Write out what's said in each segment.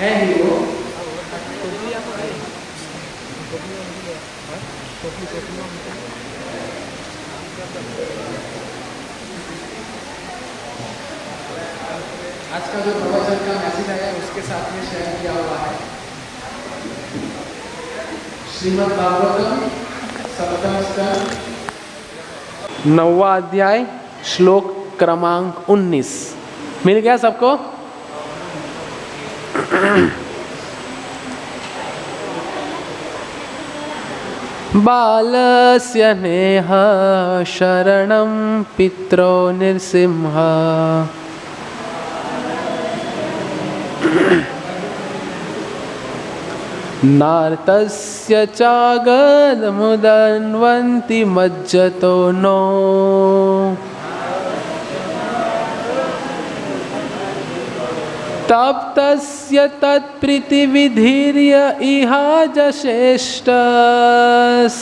है ही वो। आज का जो प्रवचन का मैसेज आया है उसके साथ में शेयर किया हुआ है। श्रीमद् भागवतम सप्तम स्कंद 9वां अध्याय श्लोक क्रमांक 19 मिल गया सबको? बालस्य नेह शरणं पित्रो नृसिंह नार्तस्य चागदमुदन्वन्ति मज्जतो नो तप्तस्य तत्प्रीतिविधीर्य इहा जश्रेष्ठस्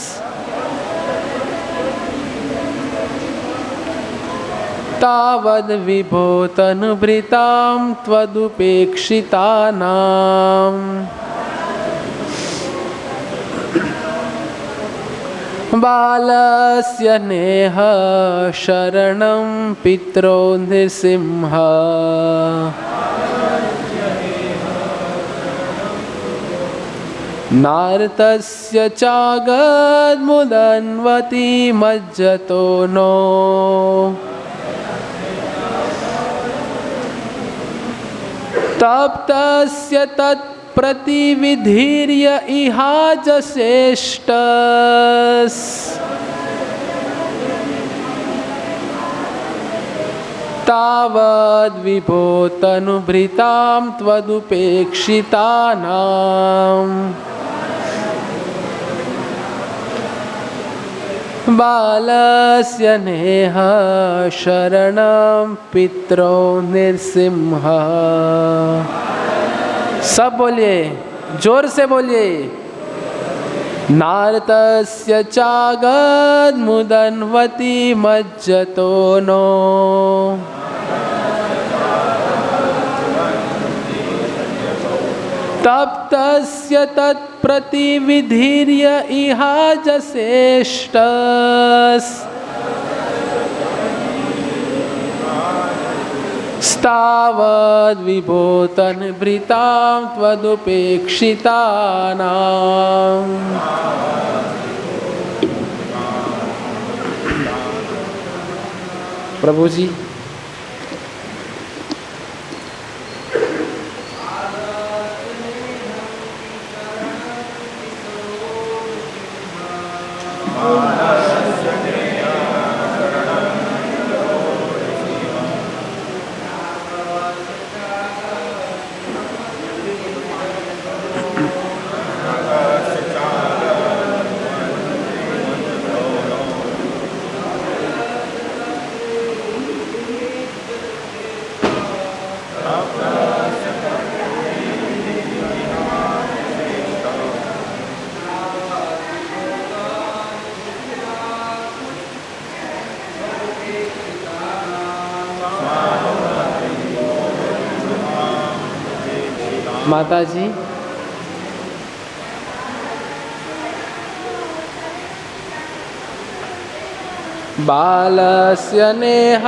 तावद्विभो तनुभृतां त्वदुपेक्षितानाम् बालस्य नेह शरणं पित्रो नृसिंह नार्तस्य चागद्मुदन्वति मज्जतो नो तप्तस्य तत्प्रतिविधीर्य इहा जश्रेष्ठस् तावद्विभो तनुभृतां त्वदुपेक्षितानाम् बालस्य नेह शरणं पित्रो नृसिंह। सब बोलिए, जोर से बोलिए। नारतस्य चागद्मुदन्वति मज्जतो नो तप्तस्य तत्प्रतिविधीर्य इहा जश्रेष्ठस् तावद्विभो तनुभृतां त्वदुपेक्षितानाम्। प्रभु जी माता जी बालस्य नेह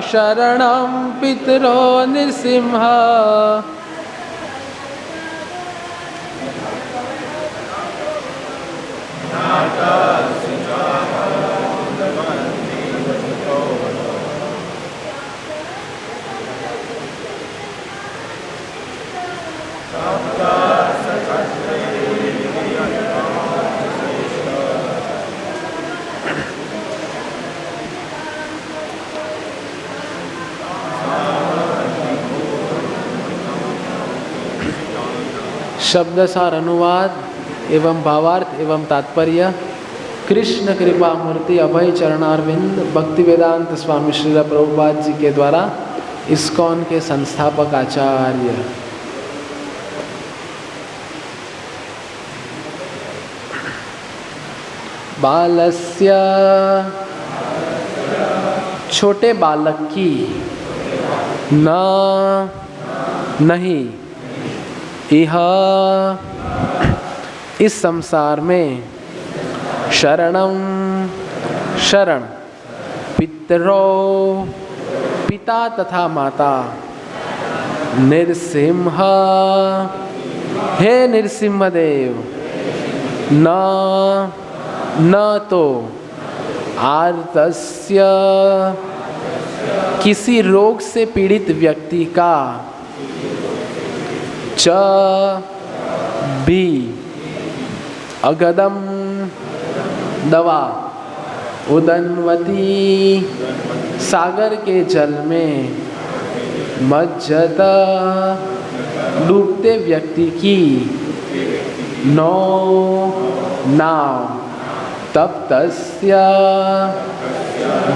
शरणं पितरो नृसिंह शब्दसार अनुवाद एवं भावार्थ एवं तात्पर्य कृष्ण कृपा मूर्ति अभय चरणारविंद भक्ति वेदांत स्वामी श्रील प्रभुपाद जी के द्वारा इस्कॉन के संस्थापक आचार्य। बालस्य छोटे बालक की न नहीं इह इस संसार में शरणं शरण पितरो पिता तथा माता नृसिंह हे नृसिंहदेव न तो आर्तस्य किसी रोग से पीड़ित व्यक्ति का च भी अगदम दवा उदन्वती सागर के जल में मज्जत डूबते व्यक्ति की नो नाव तब तस्य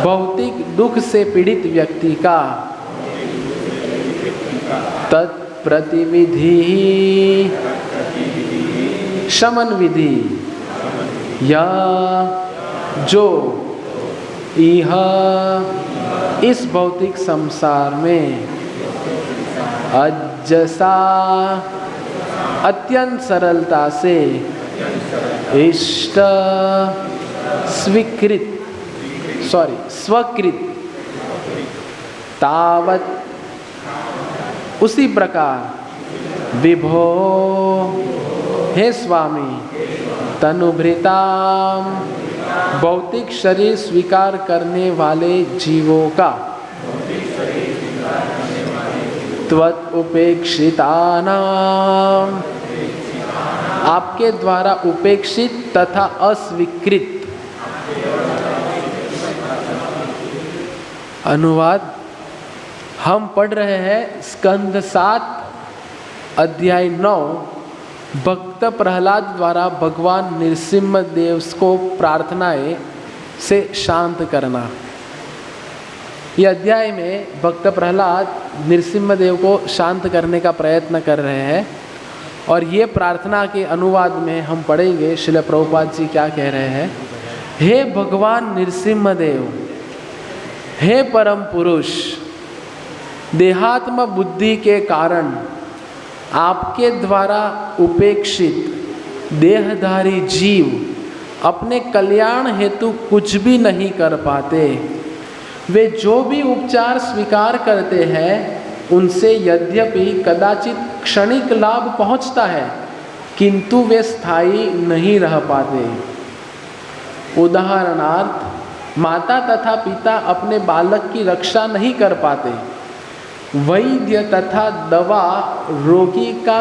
भौतिक दुख से पीड़ित व्यक्ति का तत्प्रतिविधि शमन विधि या जो यह इस भौतिक संसार में अजसा अत्यंत सरलता से इष्ट स्वकृत तावत उसी प्रकार विभो हे स्वामी तनुभृताम भौतिक शरीर स्वीकार करने वाले जीवों का त्वत् उपेक्षितानाम आपके द्वारा उपेक्षित तथा अस्वीकृत। अनुवाद हम पढ़ रहे हैं स्कंद 7 अध्याय 9 भक्त प्रहलाद द्वारा भगवान नृसिंह देव को प्रार्थनाएं से शांत करना। यह अध्याय में भक्त प्रहलाद नृसिंह देव को शांत करने का प्रयत्न कर रहे हैं और ये प्रार्थना के अनुवाद में हम पढ़ेंगे श्रील प्रभुपाद जी क्या कह रहे हैं। हे भगवान नृसिंह देव, हे परम पुरुष, देहात्म बुद्धि के कारण आपके द्वारा उपेक्षित देहधारी जीव अपने कल्याण हेतु कुछ भी नहीं कर पाते। वे जो भी उपचार स्वीकार करते हैं उनसे यद्यपि कदाचित क्षणिक लाभ पहुंचता है किंतु वे स्थायी नहीं रह पाते। उदाहरणार्थ माता तथा पिता अपने बालक की रक्षा नहीं कर पाते, वैद्य तथा दवा रोगी का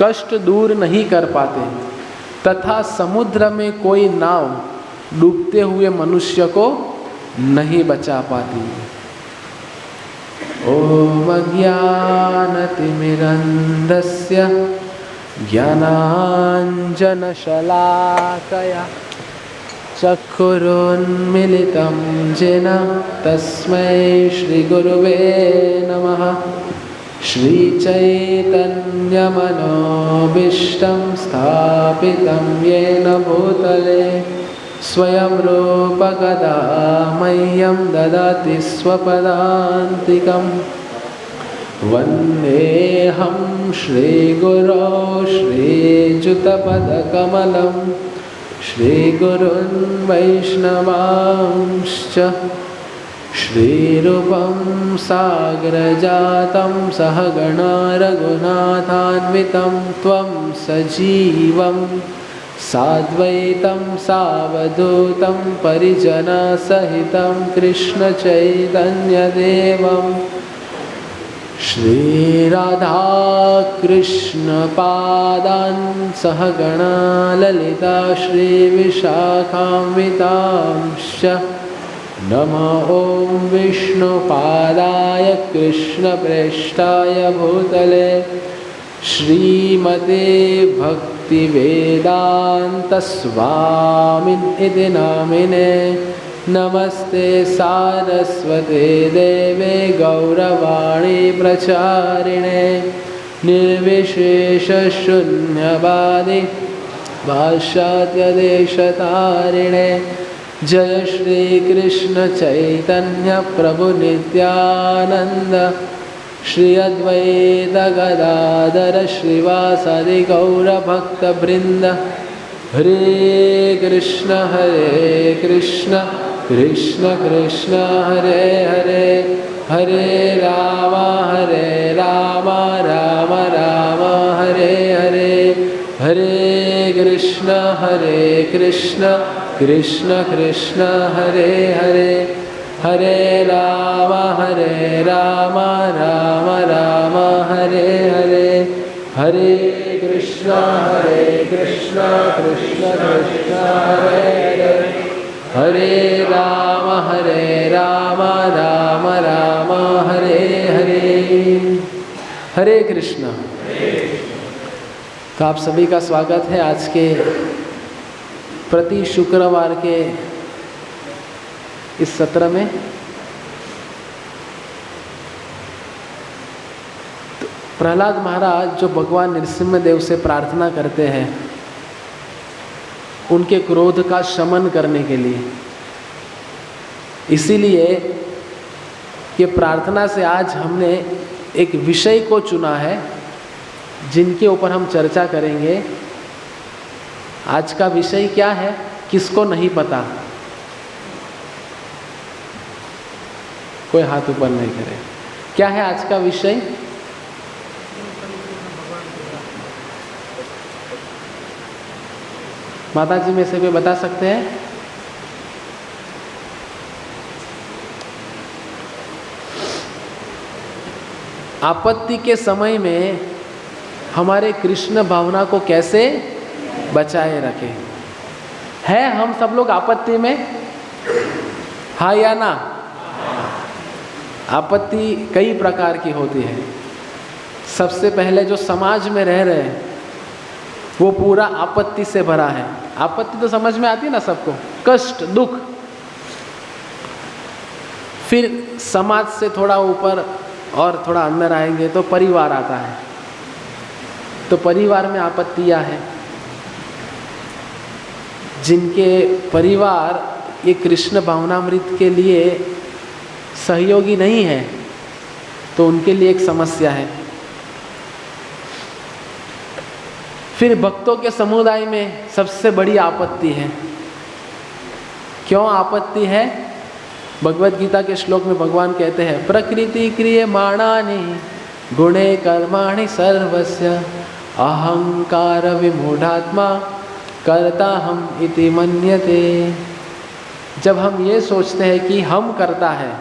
कष्ट दूर नहीं कर पाते तथा समुद्र में कोई नाव डूबते हुए मनुष्य को नहीं बचा पाती। ओम अज्ञानतिमिरन्धस्य ज्ञानाञ्जनशलाकया चक्षुरुन्मीलितं येन तस्मै श्रीगुरुवे नमः। श्रीचैतन्यमनोभीष्टं स्थापितं येन भूतले स्वयं रूपकदा मह्यं ददाति स्वपदान्तिकम्। वन्देऽहं श्रीगुरो श्रीयुतपदकमलं श्रीगुरुन् वैष्णवांश्च। श्रीरूपं साग्रजातं सहगणा रघुनाथान्वितं त्वं सजीवं साद्वैतं सावधूतं परिजनसहितं कृष्णचैतन्यदेवं श्रीराधाकृष्णपादान् सहगणा ललिता श्रीविशाखान्वितांश्च। नमो ॐ विष्णुपादाय कृष्णप्रेष्ठाय भूतले श्रीमते भक्तिवेदान्तस्वामिनिति नामिने। नमस्ते सारस्वते देवे गौरवाणी प्रचारिणे निर्विशेषशून्यवादी पाश्चात्यदेशतारिणे। जय श्री कृष्ण चैतन्य प्रभु नित्यानंद श्री अद्वैत गदाधर श्रीवासादि गौरभक्तवृंद। हरे कृष्ण कृष्ण कृष्ण हरे हरे, हरे राम राम राम हरे हरे। हरे कृष्ण कृष्ण कृष्ण हरे हरे, हरे राम राम राम हरे हरे। हरे कृष्ण कृष्ण कृष्ण हरे हरे, हरे राम राम राम हरे हरे। हरे कृष्ण। तो आप सभी का स्वागत है आज के प्रति शुक्रवार के इस सत्र में। तो प्रहलाद महाराज जो भगवान नृसिंहदेव से प्रार्थना करते हैं उनके क्रोध का शमन करने के लिए, इसीलिए ये प्रार्थना से आज हमने एक विषय को चुना है जिनके ऊपर हम चर्चा करेंगे। आज का विषय क्या है किसको नहीं पता? कोई हाथ ऊपर नहीं करे। क्या है आज का विषय? माता जी में से कोई बता सकते हैं? आपत्ति के समय में हमारे कृष्ण भावना को कैसे बचाए रखें। है हम सब लोग आपत्ति में? हाँ या ना? आपत्ति कई प्रकार की होती है। सबसे पहले जो समाज में रह रहे हैं वो पूरा आपत्ति से भरा है। आपत्ति तो समझ में आती है ना सबको, कष्ट दुख। फिर समाज से थोड़ा ऊपर और थोड़ा अंदर आएंगे तो परिवार आता है। तो परिवार में आपत्तियां हैं। जिनके परिवार ये कृष्ण भावनामृत के लिए सहयोगी नहीं है तो उनके लिए एक समस्या है। फिर भक्तों के समुदाय में सबसे बड़ी आपत्ति है। क्यों आपत्ति है? भगवद गीता के श्लोक में भगवान कहते हैं, प्रकृति क्रियमाणानि गुणे कर्माणि सर्वस्य अहंकार विमूढ़ात्मा कर्ता हम इति मन्यते। जब हम ये सोचते हैं कि हम करता है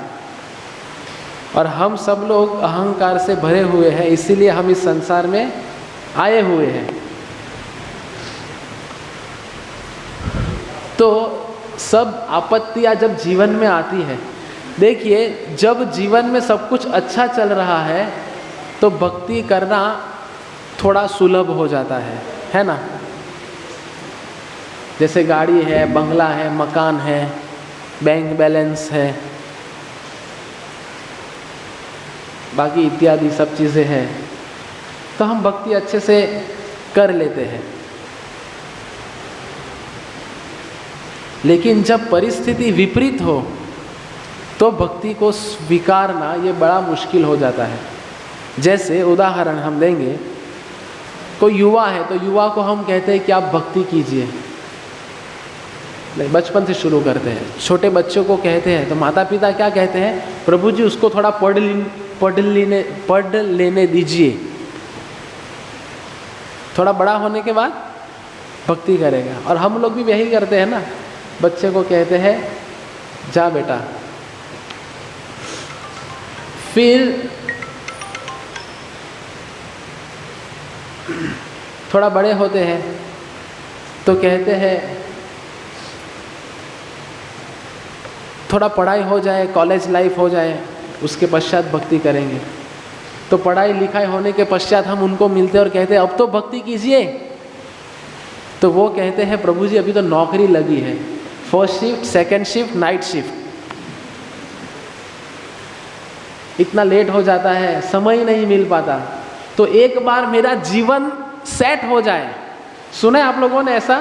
और हम सब लोग अहंकार से भरे हुए हैं, इसीलिए हम इस संसार में आए हुए हैं, तो सब आपत्तियां जब जीवन में आती है, देखिए जब जीवन में सब कुछ अच्छा चल रहा है तो भक्ति करना थोड़ा सुलभ हो जाता है ना? जैसे गाड़ी है, बंगला है, मकान है, बैंक बैलेंस है, बाकी इत्यादि सब चीज़ें हैं, तो हम भक्ति अच्छे से कर लेते हैं। लेकिन जब परिस्थिति विपरीत हो तो भक्ति को स्वीकारना ये बड़ा मुश्किल हो जाता है। जैसे उदाहरण हम देंगे, कोई युवा है तो युवा को हम कहते हैं कि आप भक्ति कीजिए। नहीं, बचपन से शुरू करते हैं। छोटे बच्चों को कहते हैं तो माता पिता क्या कहते हैं? प्रभु जी उसको थोड़ा पढ़ लेने दीजिए, थोड़ा बड़ा होने के बाद भक्ति करेगा। और हम लोग भी यही करते हैं ना, बच्चे को कहते हैं जा बेटा। फिर थोड़ा बड़े होते हैं तो कहते हैं थोड़ा पढ़ाई हो जाए, कॉलेज लाइफ हो जाए, उसके पश्चात भक्ति करेंगे। तो पढ़ाई लिखाई होने के पश्चात हम उनको मिलते और कहते हैं अब तो भक्ति कीजिए। तो वो कहते हैं प्रभु जी अभी तो नौकरी लगी है, first shift, second shift, night shift, इतना लेट हो जाता है, समय नहीं मिल पाता, तो एक बार मेरा जीवन सेट हो जाए। सुने आप लोगों ने ऐसा?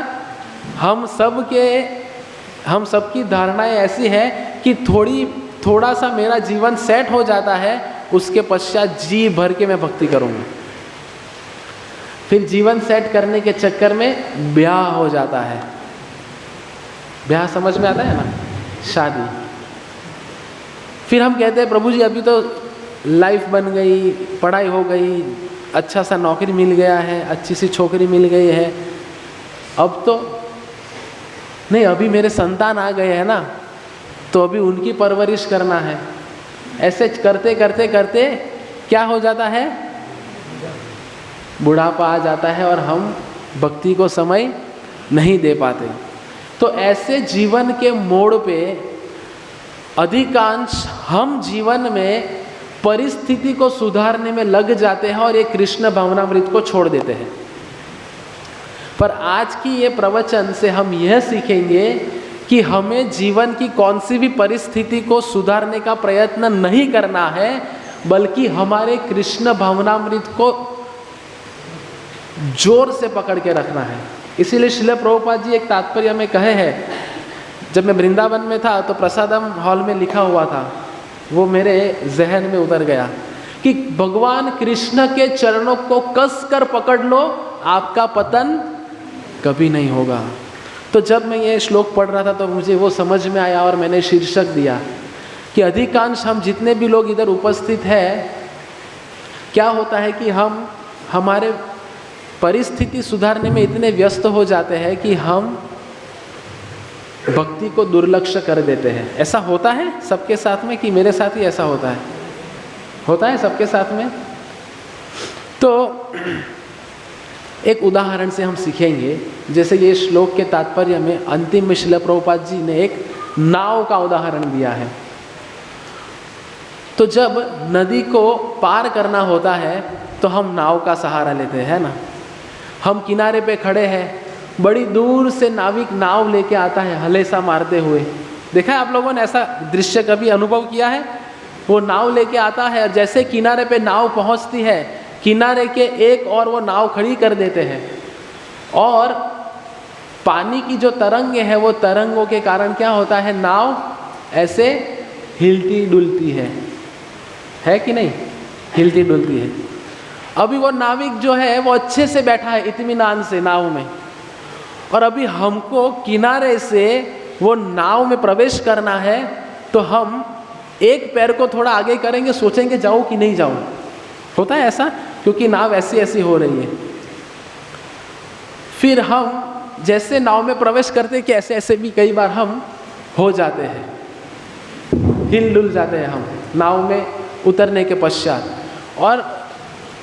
हम सबकी धारणाएं ऐसी है कि थोड़ा सा मेरा जीवन सेट हो जाता है, उसके पश्चात जी भर के मैं भक्ति करूँगा। फिर जीवन सेट करने के चक्कर में ब्याह हो जाता है। ब्याह समझ में आता है ना, शादी। फिर हम कहते हैं प्रभु जी अभी तो लाइफ बन गई, पढ़ाई हो गई, अच्छा सा नौकरी मिल गया है, अच्छी सी छोकरी मिल गई है, अब तो नहीं, अभी मेरे संतान आ गए हैं ना, तो अभी उनकी परवरिश करना है। ऐसे करते करते करते क्या हो जाता है, बुढ़ापा आ जाता है और हम भक्ति को समय नहीं दे पाते। तो ऐसे जीवन के मोड़ पे अधिकांश हम जीवन में परिस्थिति को सुधारने में लग जाते हैं और ये कृष्ण भावनामृत को छोड़ देते हैं। पर आज की ये प्रवचन से हम यह सीखेंगे कि हमें जीवन की कौन सी भी परिस्थिति को सुधारने का प्रयत्न नहीं करना है, बल्कि हमारे कृष्ण भावनामृत को जोर से पकड़ के रखना है। इसीलिए श्रील प्रभुपाद जी एक तात्पर्य में कहे हैं, जब मैं वृंदावन में था तो प्रसादम हॉल में लिखा हुआ था, वो मेरे जहन में उतर गया कि भगवान कृष्ण के चरणों को कस कर पकड़ लो, आपका पतन कभी नहीं होगा। तो जब मैं ये श्लोक पढ़ रहा था तो मुझे वो समझ में आया और मैंने शीर्षक दिया कि अधिकांश हम जितने भी लोग इधर उपस्थित हैं, क्या होता है कि हम हमारे परिस्थिति सुधारने में इतने व्यस्त हो जाते हैं कि हम भक्ति को दुर्लक्ष्य कर देते हैं। ऐसा होता है सबके साथ में कि मेरे साथ ही ऐसा होता है सबके साथ में? तो एक उदाहरण से हम सीखेंगे। जैसे ये श्लोक के तात्पर्य में अंतिम में श्रील प्रभुपाद जी ने एक नाव का उदाहरण दिया है। तो जब नदी को पार करना होता है तो हम नाव का सहारा लेते हैं ना। हम किनारे पे खड़े हैं, बड़ी दूर से नाविक नाव लेके आता है हलेसा मारते हुए। देखा है आप लोगों ने ऐसा दृश्य कभी अनुभव किया है? वो नाव लेके आता है और जैसे किनारे पे नाव पहुंचती है, किनारे के एक और वो नाव खड़ी कर देते हैं और पानी की जो तरंगे हैं वो तरंगों के कारण क्या होता है, नाव ऐसे हिलती डुलती है कि नहीं? हिलती डुलती है। अभी वो नाविक जो है वो अच्छे से बैठा है इत्मीनान से नाव में, और अभी हमको किनारे से वो नाव में प्रवेश करना है, तो हम एक पैर को थोड़ा आगे करेंगे, सोचेंगे जाऊं कि नहीं जाऊं। होता है ऐसा, क्योंकि नाव ऐसी ऐसी हो रही है। फिर हम जैसे नाव में प्रवेश करते कि ऐसे ऐसे भी कई बार हम हो जाते हैं, हिल डुल जाते हैं हम नाव में उतरने के पश्चात। और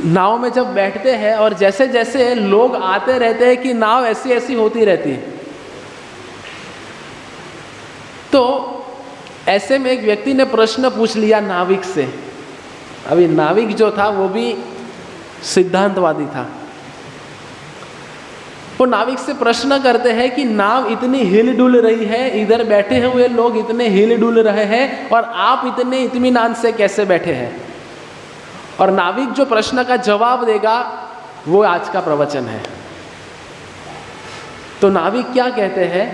नाव में जब बैठते हैं और जैसे जैसे लोग आते रहते हैं कि नाव ऐसी ऐसी होती रहती है। तो ऐसे में एक व्यक्ति ने प्रश्न पूछ लिया नाविक से। अभी नाविक जो था वो भी सिद्धांतवादी था। वो नाविक से प्रश्न करते हैं कि नाव इतनी हिल डुल रही है, इधर बैठे हुए लोग इतने हिल डुल रहे हैं और आप इतने इत्मीनान से कैसे बैठे हैं? और नाविक जो प्रश्न का जवाब देगा वो आज का प्रवचन है। तो नाविक क्या कहते हैं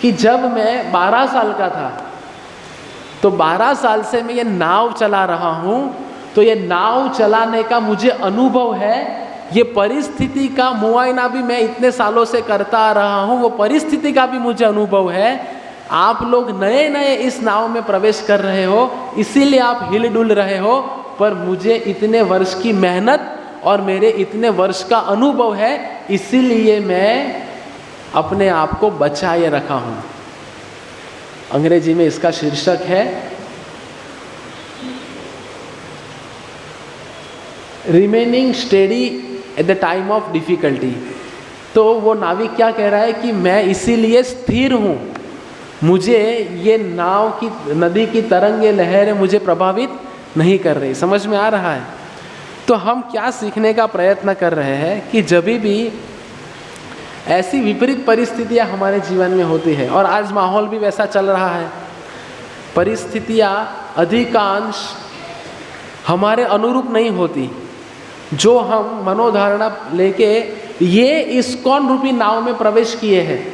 कि जब मैं 12 साल का था तो 12 साल से मैं ये नाव चला रहा हूँ, तो ये नाव चलाने का मुझे अनुभव है। ये परिस्थिति का मुआयना भी मैं इतने सालों से करता आ रहा हूँ, वो परिस्थिति का भी मुझे अनुभव है। आप लोग नए नए इस नाव में प्रवेश कर रहे हो, इसीलिए आप हिल डुल रहे हो, पर मुझे इतने वर्ष की मेहनत और मेरे इतने वर्ष का अनुभव है, इसीलिए मैं अपने आप को बचाए रखा हूँ। अंग्रेजी में इसका शीर्षक है remaining steady at the time of difficulty. तो वो नाविक क्या कह रहा है कि मैं इसीलिए स्थिर हूँ, मुझे ये नाव की नदी की तरंगे लहरें मुझे प्रभावित नहीं कर रही। समझ में आ रहा है? तो हम क्या सीखने का प्रयत्न कर रहे हैं कि जब भी ऐसी विपरीत परिस्थितियां हमारे जीवन में होती है, और आज माहौल भी वैसा चल रहा है, परिस्थितियां अधिकांश हमारे अनुरूप नहीं होती। जो हम मनोधारणा लेके ये इस्कॉन रूपी नाव में प्रवेश किए हैं,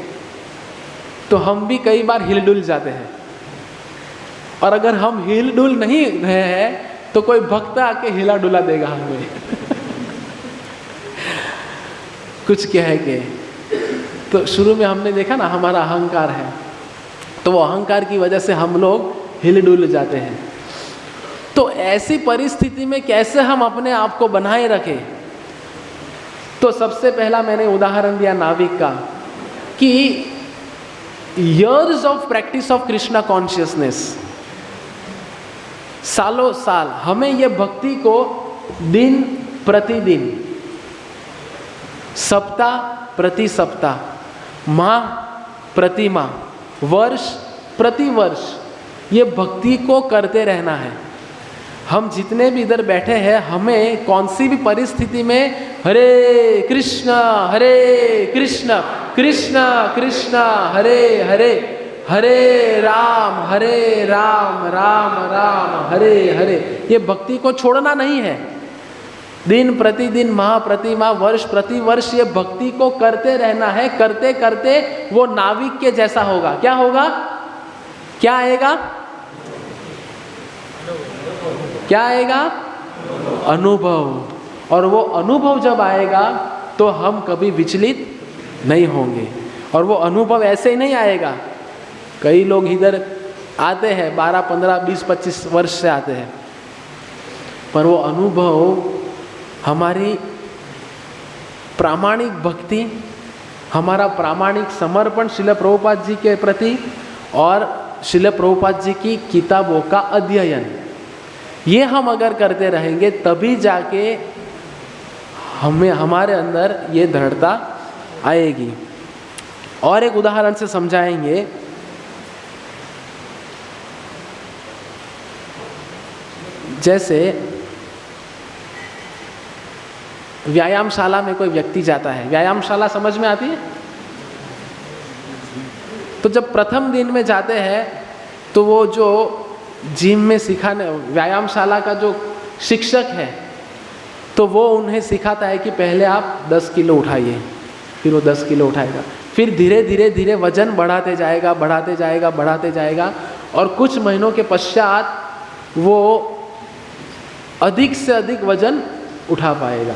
तो हम भी कई बार हिल डुल जाते हैं। और अगर हम हिल डुल नहीं रहे हैं तो कोई भक्त आके हिला डुला देगा हमें कुछ कह के। तो शुरू में हमने देखा ना, हमारा अहंकार है, तो वो अहंकार की वजह से हम लोग हिल डुल जाते हैं। तो ऐसी परिस्थिति में कैसे हम अपने आप को बनाए रखें? तो सबसे पहला मैंने उदाहरण दिया नाविक का, कि years of practice of Krishna consciousness, सालों साल हमें ये भक्ति को दिन प्रतिदिन, सप्ताह प्रति सप्ताह, माह प्रति माह, वर्ष प्रति वर्ष ये भक्ति को करते रहना है। हम जितने भी इधर बैठे हैं, हमें कौन सी भी परिस्थिति में हरे कृष्णा कृष्ण कृष्ण हरे हरे, हरे राम राम राम हरे हरे, ये भक्ति को छोड़ना नहीं है। दिन प्रतिदिन, माह प्रति माह, वर्ष प्रति वर्ष ये भक्ति को करते रहना है। करते करते वो नाविक के जैसा होगा। क्या होगा? क्या आएगा? क्या आएगा? अनुभव। और वो अनुभव जब आएगा तो हम कभी विचलित नहीं होंगे। और वो अनुभव ऐसे ही नहीं आएगा। कई लोग इधर आते हैं 12, 15, 20, 25 वर्ष से आते हैं, पर वो अनुभव हमारी प्रामाणिक भक्ति, हमारा प्रामाणिक समर्पण श्रील प्रभुपाद जी के प्रति और श्रील प्रभुपाद जी की किताबों का अध्ययन, ये हम अगर करते रहेंगे तभी जाके हमें हमारे अंदर ये दृढ़ता आएगी। और एक उदाहरण से समझाएंगे। जैसे व्यायामशाला में कोई व्यक्ति जाता है, व्यायामशाला समझ में आती है? तो जब प्रथम दिन में जाते हैं तो वो जो जिम में सिखाने, व्यायामशाला का जो शिक्षक है, तो वो उन्हें सिखाता है कि पहले आप 10 किलो उठाइए, फिर वो 10 किलो उठाएगा, फिर धीरे धीरे धीरे वजन बढ़ाते जाएगा, बढ़ाते जाएगा, बढ़ाते जाएगा, और कुछ महीनों के पश्चात वो अधिक से अधिक वजन उठा पाएगा।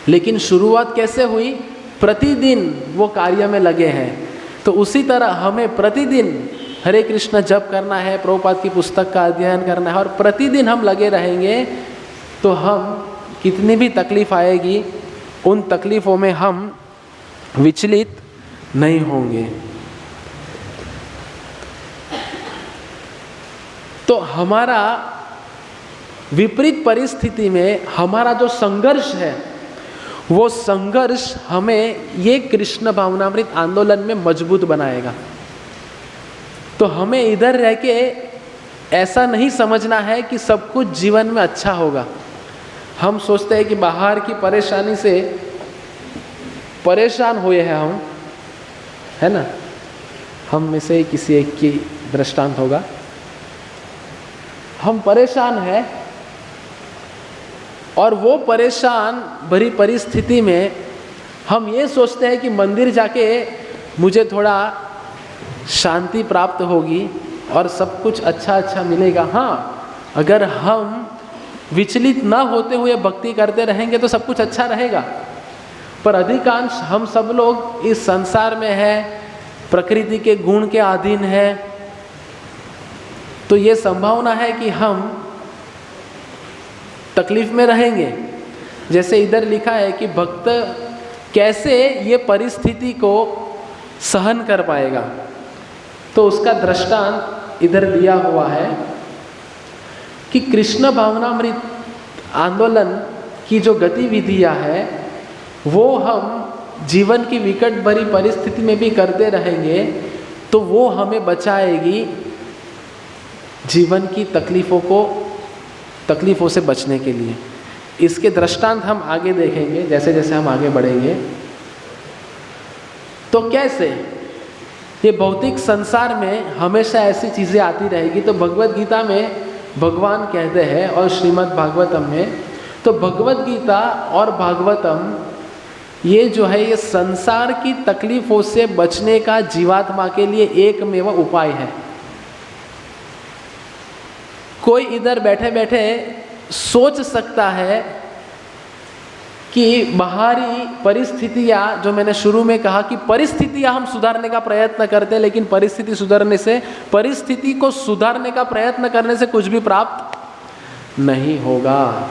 लेकिन शुरुआत कैसे हुई? प्रतिदिन वो कार्य में लगे हैं। तो उसी तरह हमें प्रतिदिन हरे कृष्ण जप करना है, प्रभुपाद की पुस्तक का अध्ययन करना है, और प्रतिदिन हम लगे रहेंगे तो हम कितनी भी तकलीफ आएगी, उन तकलीफ़ों में हम विचलित नहीं होंगे। तो हमारा विपरीत परिस्थिति में हमारा जो संघर्ष है, वो संघर्ष हमें ये कृष्ण भावनामृत आंदोलन में मजबूत बनाएगा। तो हमें इधर रह के ऐसा नहीं समझना है कि सब कुछ जीवन में अच्छा होगा। हम सोचते हैं कि बाहर की परेशानी से परेशान हुए हैं हम, है ना? हम में से किसी एक की दृष्टांत होगा। हम परेशान हैं और वो परेशान भरी परिस्थिति में हम ये सोचते हैं कि मंदिर जाके मुझे थोड़ा शांति प्राप्त होगी और सब कुछ अच्छा अच्छा मिलेगा। हाँ, अगर हम विचलित ना होते हुए भक्ति करते रहेंगे तो सब कुछ अच्छा रहेगा। पर अधिकांश हम सब लोग इस संसार में है, प्रकृति के गुण के अधीन है, तो ये संभावना है कि हम तकलीफ में रहेंगे। जैसे इधर लिखा है कि भक्त कैसे ये परिस्थिति को सहन कर पाएगा, तो उसका दृष्टांत इधर दिया हुआ है कि कृष्ण भावनामृत आंदोलन की जो गतिविधियां है वो हम जीवन की विकट भरी परिस्थिति में भी करते रहेंगे तो वो हमें बचाएगी जीवन की तकलीफ़ों से बचने के लिए। इसके दृष्टांत हम आगे देखेंगे जैसे जैसे हम आगे बढ़ेंगे। तो कैसे ये भौतिक संसार में हमेशा ऐसी चीज़ें आती रहेगी। तो भगवत गीता में भगवान कहते हैं और श्रीमद् भागवतम में, तो भगवत गीता और भागवतम ये जो है ये संसार की तकलीफ़ों से बचने का जीवात्मा के लिए एकमेव उपाय है। कोई इधर बैठे बैठे सोच सकता है कि बाहरी परिस्थितियाँ, जो मैंने शुरू में कहा कि परिस्थितियाँ हम सुधारने का प्रयत्न करते हैं, लेकिन परिस्थिति को सुधारने का प्रयत्न करने से कुछ भी प्राप्त नहीं होगा।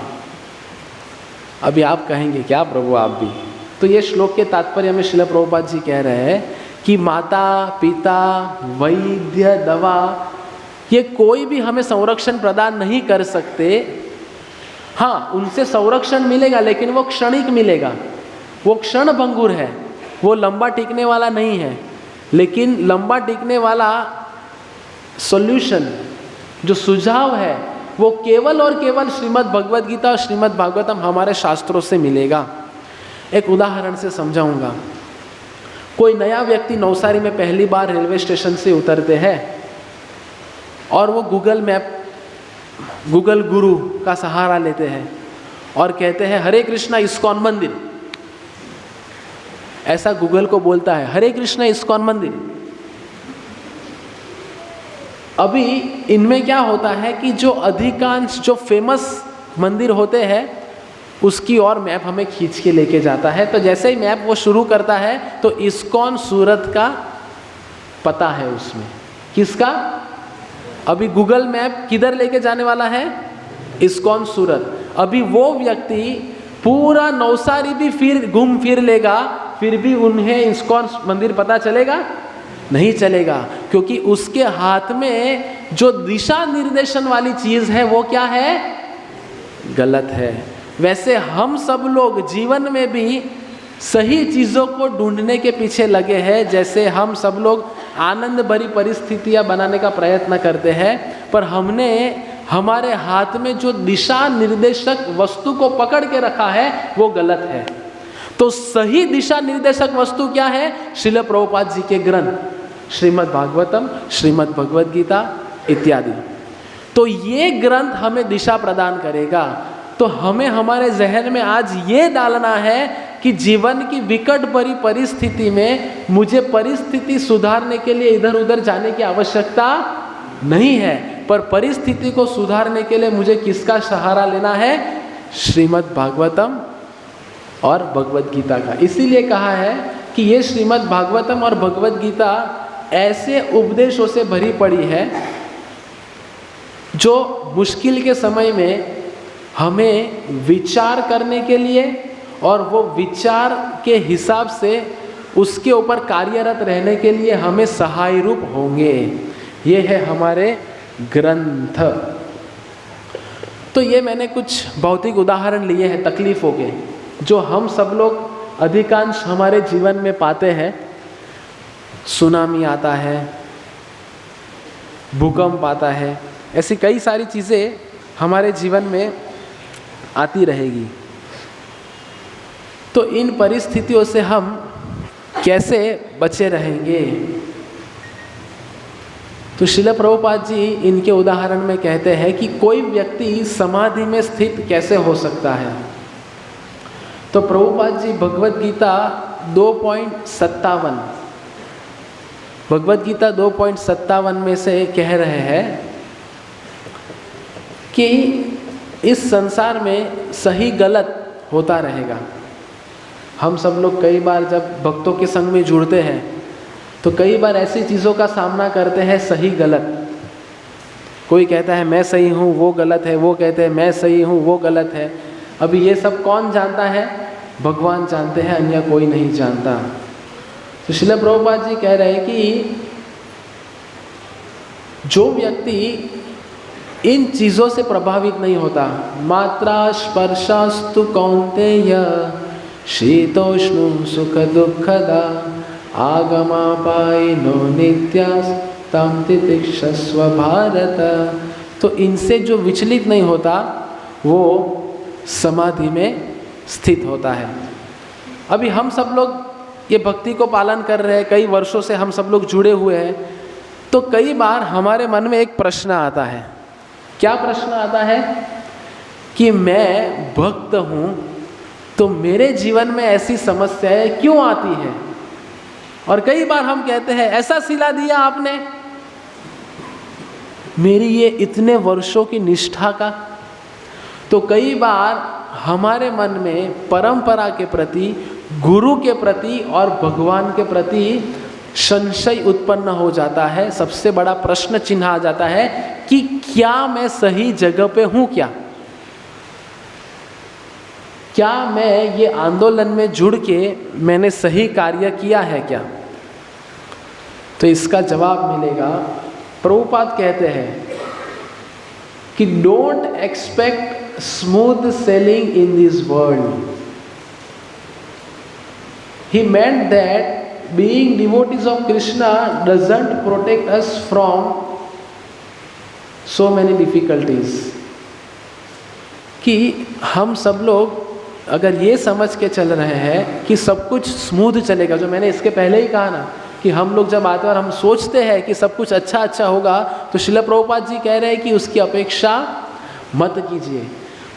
अभी आप कहेंगे क्या प्रभु आप भी, तो ये श्लोक के तात्पर्य में श्रील प्रभुपाद जी कह रहे हैं कि माता पिता वैद्य दवा ये कोई भी हमें संरक्षण प्रदान नहीं कर सकते। हाँ, उनसे संरक्षण मिलेगा लेकिन वो क्षणिक मिलेगा, वो क्षण भंगुर है, वो लंबा टिकने वाला नहीं है। लेकिन लंबा टिकने वाला सॉल्यूशन, जो सुझाव है, वो केवल और केवल श्रीमद् भगवद गीता और श्रीमद् भागवतम हमारे शास्त्रों से मिलेगा। एक उदाहरण से समझाऊंगा। कोई नया व्यक्ति नवसारी में पहली बार रेलवे स्टेशन से उतरते हैं और वो गूगल मैप, गूगल गुरु का सहारा लेते हैं और कहते हैं हरे कृष्णा इस्कॉन मंदिर। ऐसा गूगल को बोलता है, हरे कृष्णा इस्कॉन मंदिर। अभी इनमें क्या होता है कि जो अधिकांश जो फेमस मंदिर होते हैं उसकी और मैप हमें खींच के लेके जाता है। तो जैसे ही मैप वो शुरू करता है तो इस्कॉन सूरत का पता है उसमें। किसका? अभी गूगल मैप किधर लेके जाने वाला है? इस्कॉन सूरत। अभी वो व्यक्ति पूरा नवसारी भी घूम फिर लेगा, फिर भी उन्हें इस्कॉन मंदिर पता चलेगा? नहीं चलेगा, क्योंकि उसके हाथ में जो दिशा निर्देशन वाली चीज है वो क्या है? गलत है। वैसे हम सब लोग जीवन में भी सही चीज़ों को ढूंढने के पीछे लगे हैं। जैसे हम सब लोग आनंद भरी परिस्थितियां बनाने का प्रयत्न करते हैं, पर हमने हमारे हाथ में जो दिशा निर्देशक वस्तु को पकड़ के रखा है वो गलत है। तो सही दिशा निर्देशक वस्तु क्या है? श्रील प्रभुपाद जी के ग्रंथ श्रीमद् भागवतम, श्रीमद् भगवद गीता इत्यादि। तो ये ग्रंथ हमें दिशा प्रदान करेगा। तो हमें हमारे जहन में आज ये डालना है कि जीवन की विकट भरी परिस्थिति में मुझे परिस्थिति सुधारने के लिए इधर उधर जाने की आवश्यकता नहीं है, पर परिस्थिति को सुधारने के लिए मुझे किसका सहारा लेना है? श्रीमद् भागवतम और भगवद गीता का। इसीलिए कहा है कि ये श्रीमद् भागवतम और भगवद गीता ऐसे उपदेशों से भरी पड़ी है जो मुश्किल के समय में हमें विचार करने के लिए और वो विचार के हिसाब से उसके ऊपर कार्यरत रहने के लिए हमें सहाय रूप होंगे। ये है हमारे ग्रंथ। तो ये मैंने कुछ भौतिक उदाहरण लिए हैं तकलीफ़ों के, जो हम सब लोग अधिकांश हमारे जीवन में पाते हैं। सुनामी आता है, भूकंप आता है, ऐसी कई सारी चीज़ें हमारे जीवन में आती रहेगी। तो इन परिस्थितियों से हम कैसे बचे रहेंगे? तो श्रील प्रभुपाद जी इनके उदाहरण में कहते हैं कि कोई व्यक्ति समाधि में स्थित कैसे हो सकता है। तो प्रभुपाद जी भगवद गीता 2.57 भगवद गीता 2.57 में से कह रहे हैं कि इस संसार में सही गलत होता रहेगा। हम सब लोग कई बार जब भक्तों के संग में जुड़ते हैं तो कई बार ऐसी चीज़ों का सामना करते हैं सही गलत। कोई कहता है मैं सही हूँ, वो गलत है, वो कहते हैं मैं सही हूँ, वो गलत है। अभी ये सब कौन जानता है? भगवान जानते हैं, अन्य कोई नहीं जानता। तो श्रील प्रभुपाद जी कह रहे हैं कि जो व्यक्ति इन चीज़ों से प्रभावित नहीं होता, मात्रा स्पर्शास्तु कौन्तेय शीतोष्ण सुख दुःखदा आगमापायिनो नित्यास्तं तितिक्षस्व भारत। तो इनसे जो विचलित नहीं होता वो समाधि में स्थित होता है। अभी हम सब लोग ये भक्ति को पालन कर रहे हैं, कई वर्षों से हम सब लोग जुड़े हुए हैं। तो कई बार हमारे मन में एक प्रश्न आता है। क्या प्रश्न आता है? कि मैं भक्त हूँ तो मेरे जीवन में ऐसी समस्याएं क्यों आती हैं? और कई बार हम कहते हैं ऐसा सिला दिया आपने, मेरी ये इतने वर्षों की निष्ठा का। तो कई बार हमारे मन में परंपरा के प्रति, गुरु के प्रति और भगवान के प्रति संशय उत्पन्न हो जाता है। सबसे बड़ा प्रश्न चिन्ह आ जाता है कि क्या मैं सही जगह पे हूँ? क्या मैं ये आंदोलन में जुड़ के मैंने सही कार्य किया है क्या? तो इसका जवाब मिलेगा, प्रभुपाद कहते हैं कि don't expect smooth selling in this world. He meant that being devotees of Krishna doesn't protect us from so many difficulties। कि हम सब लोग अगर ये समझ के चल रहे हैं कि सब कुछ स्मूथ चलेगा, जो मैंने इसके पहले ही कहा ना कि हम लोग जब आते हैं और हम सोचते हैं कि सब कुछ अच्छा होगा, तो श्रील प्रभुपाद जी कह रहे हैं कि उसकी अपेक्षा मत कीजिए।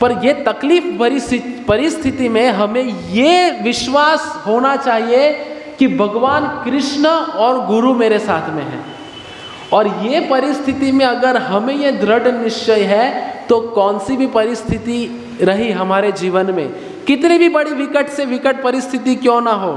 पर ये तकलीफ भरी परिस्थिति में हमें ये विश्वास होना चाहिए कि भगवान कृष्ण और गुरु मेरे साथ में हैं। और ये परिस्थिति में अगर हमें ये दृढ़ निश्चय है तो कौन सी भी परिस्थिति रही हमारे जीवन में, कितनी भी बड़ी विकट से विकट परिस्थिति क्यों ना हो,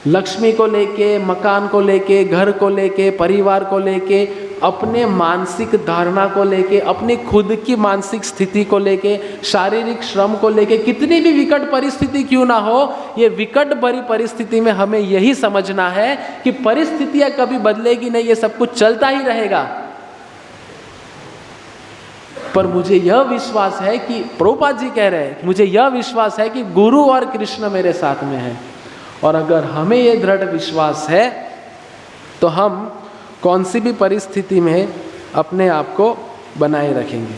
लक्ष्मी को लेके, मकान को लेके, घर को लेके, परिवार को लेके, अपने मानसिक धारणा को लेके, अपनी खुद की मानसिक स्थिति को लेके, शारीरिक श्रम को लेके, कितनी भी विकट परिस्थिति क्यों ना हो, ये विकट भरी परिस्थिति में हमें यही समझना है कि परिस्थितियां कभी बदलेगी नहीं, ये सब कुछ चलता ही रहेगा। पर मुझे यह विश्वास है कि प्रभुपाद जी कह रहे हैं, मुझे यह विश्वास है कि गुरु और कृष्ण मेरे साथ में है। और अगर हमें ये दृढ़ विश्वास है तो हम कौन सी भी परिस्थिति में अपने आप को बनाए रखेंगे।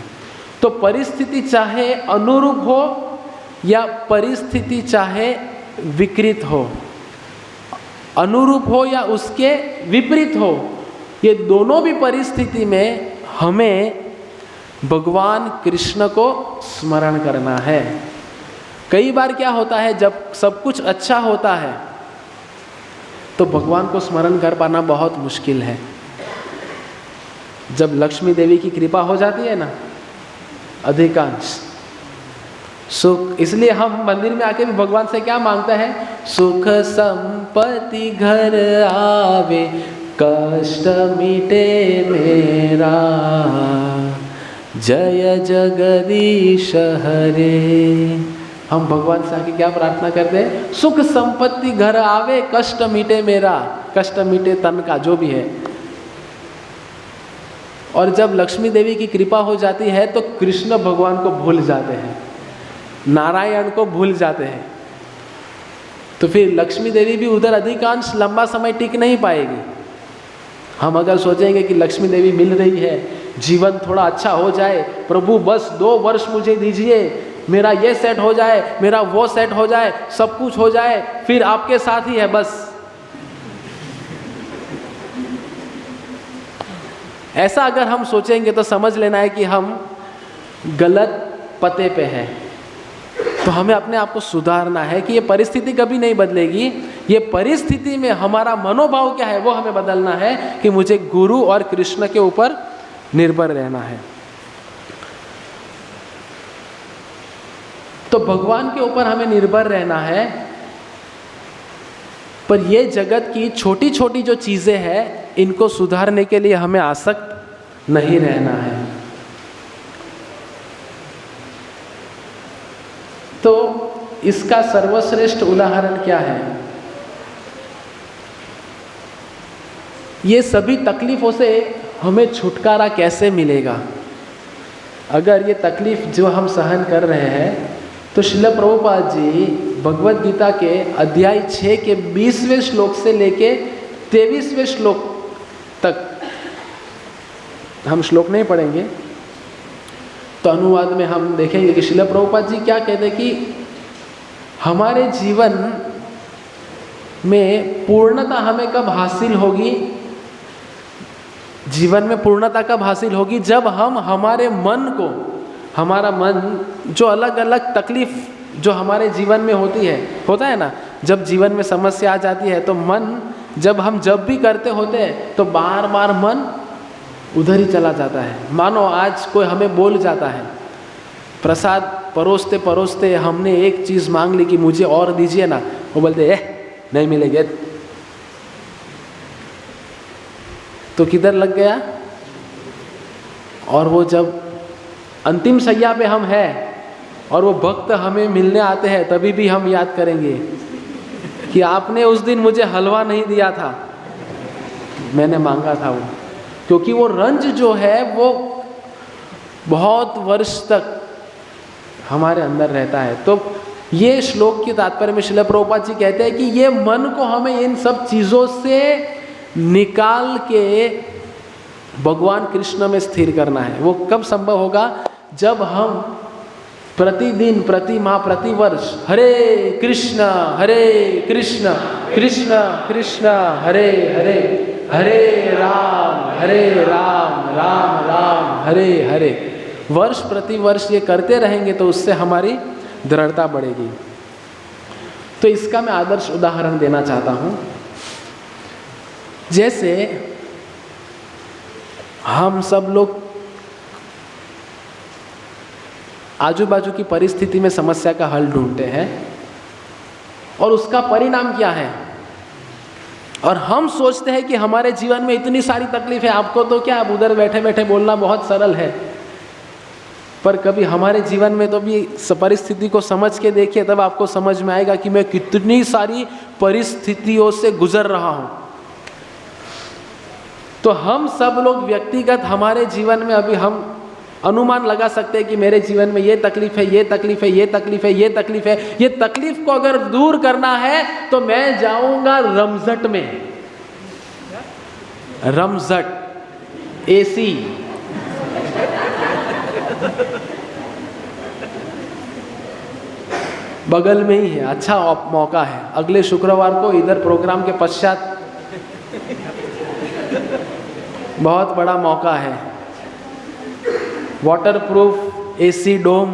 तो परिस्थिति चाहे अनुरूप हो या परिस्थिति चाहे विकृत हो, अनुरूप हो या उसके विपरीत हो, ये दोनों भी परिस्थिति में हमें भगवान कृष्ण को स्मरण करना है। कई बार क्या होता है, जब सब कुछ अच्छा होता है तो भगवान को स्मरण कर पाना बहुत मुश्किल है। जब लक्ष्मी देवी की कृपा हो जाती है ना, अधिकांश सुख, इसलिए हम मंदिर में आके भी भगवान से क्या मांगते हैं, सुख संपत्ति घर आवे, कष्ट मिटे मेरा, जय जगदीश हरे। हम भगवान से आके क्या प्रार्थना करते हैं, सुख संपत्ति घर आवे, कष्ट मिटे मेरा, कष्ट मिटे तन का, जो भी है। और जब लक्ष्मी देवी की कृपा हो जाती है तो कृष्ण भगवान को भूल जाते हैं, नारायण को भूल जाते हैं। तो फिर लक्ष्मी देवी भी उधर अधिकांश लंबा समय टिक नहीं पाएगी। हम अगर सोचेंगे कि लक्ष्मी देवी मिल रही है, जीवन थोड़ा अच्छा हो जाए, प्रभु बस 2 वर्ष मुझे दीजिए, मेरा ये सेट हो जाए, मेरा वो सेट हो जाए, सब कुछ हो जाए, फिर आपके साथ ही है बस, ऐसा अगर हम सोचेंगे तो समझ लेना है कि हम गलत पते पे हैं। तो हमें अपने आप को सुधारना है कि ये परिस्थिति कभी नहीं बदलेगी। ये परिस्थिति में हमारा मनोभाव क्या है वो हमें बदलना है कि मुझे गुरु और कृष्ण के ऊपर निर्भर रहना है। तो भगवान के ऊपर हमें निर्भर रहना है। पर ये जगत की छोटी छोटी जो चीज़ें हैं इनको सुधारने के लिए हमें आसक्त नहीं रहना है। तो इसका सर्वश्रेष्ठ उदाहरण क्या है? ये सभी तकलीफ़ों से हमें छुटकारा कैसे मिलेगा? अगर ये तकलीफ़ जो हम सहन कर रहे हैं तो श्रील प्रभुपाद जी भगवद गीता के अध्याय 6 के 20वें श्लोक से लेके 23वें श्लोक तक, हम श्लोक नहीं पढ़ेंगे तो अनुवाद में हम देखेंगे कि श्रील प्रभुपाद जी क्या कहते हैं कि हमारे जीवन में पूर्णता हमें कब हासिल होगी, जीवन में पूर्णता कब हासिल होगी, जब हम हमारे मन को, हमारा मन जो अलग अलग तकलीफ जो हमारे जीवन में होता है ना, जब जीवन में समस्या आ जाती है तो मन जब भी करते होते हैं तो बार बार मन उधर ही चला जाता है। मानो आज कोई हमें बोल जाता है, प्रसाद परोसते परोसते हमने एक चीज़ मांग ली कि मुझे और दीजिए ना, वो बोलते नहीं मिलेगा, तो किधर लग गया। और वो जब अंतिम शैया पे हम हैं और वो भक्त हमें मिलने आते हैं, तभी भी हम याद करेंगे कि आपने उस दिन मुझे हलवा नहीं दिया था, मैंने मांगा था वो। क्योंकि वो रंज जो है वो बहुत वर्ष तक हमारे अंदर रहता है। तो ये श्लोक के तात्पर्य में श्रील प्रभुपाद जी कहते हैं कि ये मन को हमें इन सब चीज़ों से निकाल के भगवान कृष्ण में स्थिर करना है। वो कब संभव होगा? जब हम प्रतिदिन, प्रति माह, प्रति वर्ष हरे कृष्ण कृष्ण कृष्ण हरे हरे, हरे राम राम राम हरे हरे, वर्ष प्रति वर्ष ये करते रहेंगे तो उससे हमारी दृढ़ता बढ़ेगी। तो इसका मैं आदर्श उदाहरण देना चाहता हूँ। जैसे हम सब लोग आजू बाजू की परिस्थिति में समस्या का हल ढूंढते हैं और उसका परिणाम क्या है, और हम सोचते हैं कि हमारे जीवन में इतनी सारी तकलीफ है, आपको तो क्या, आप उधर बैठे बैठे बोलना बहुत सरल है, पर कभी हमारे जीवन में तो भी परिस्थिति को समझ के देखिए, तब आपको समझ में आएगा कि मैं कितनी सारी परिस्थितियों से गुजर रहा हूँ। तो हम सब लोग व्यक्तिगत हमारे जीवन में अभी हम अनुमान लगा सकते हैं कि मेरे जीवन में ये तकलीफ है, ये तकलीफ है, ये तकलीफ है, ये तकलीफ है। ये तकलीफ को अगर दूर करना है तो मैं जाऊंगा रमज़ट में, रमज़ट एसी, बगल में ही है, अच्छा मौका है। अगले शुक्रवार को इधर प्रोग्राम के पश्चात बहुत बड़ा मौका है, वाटरप्रूफ एसी डोम।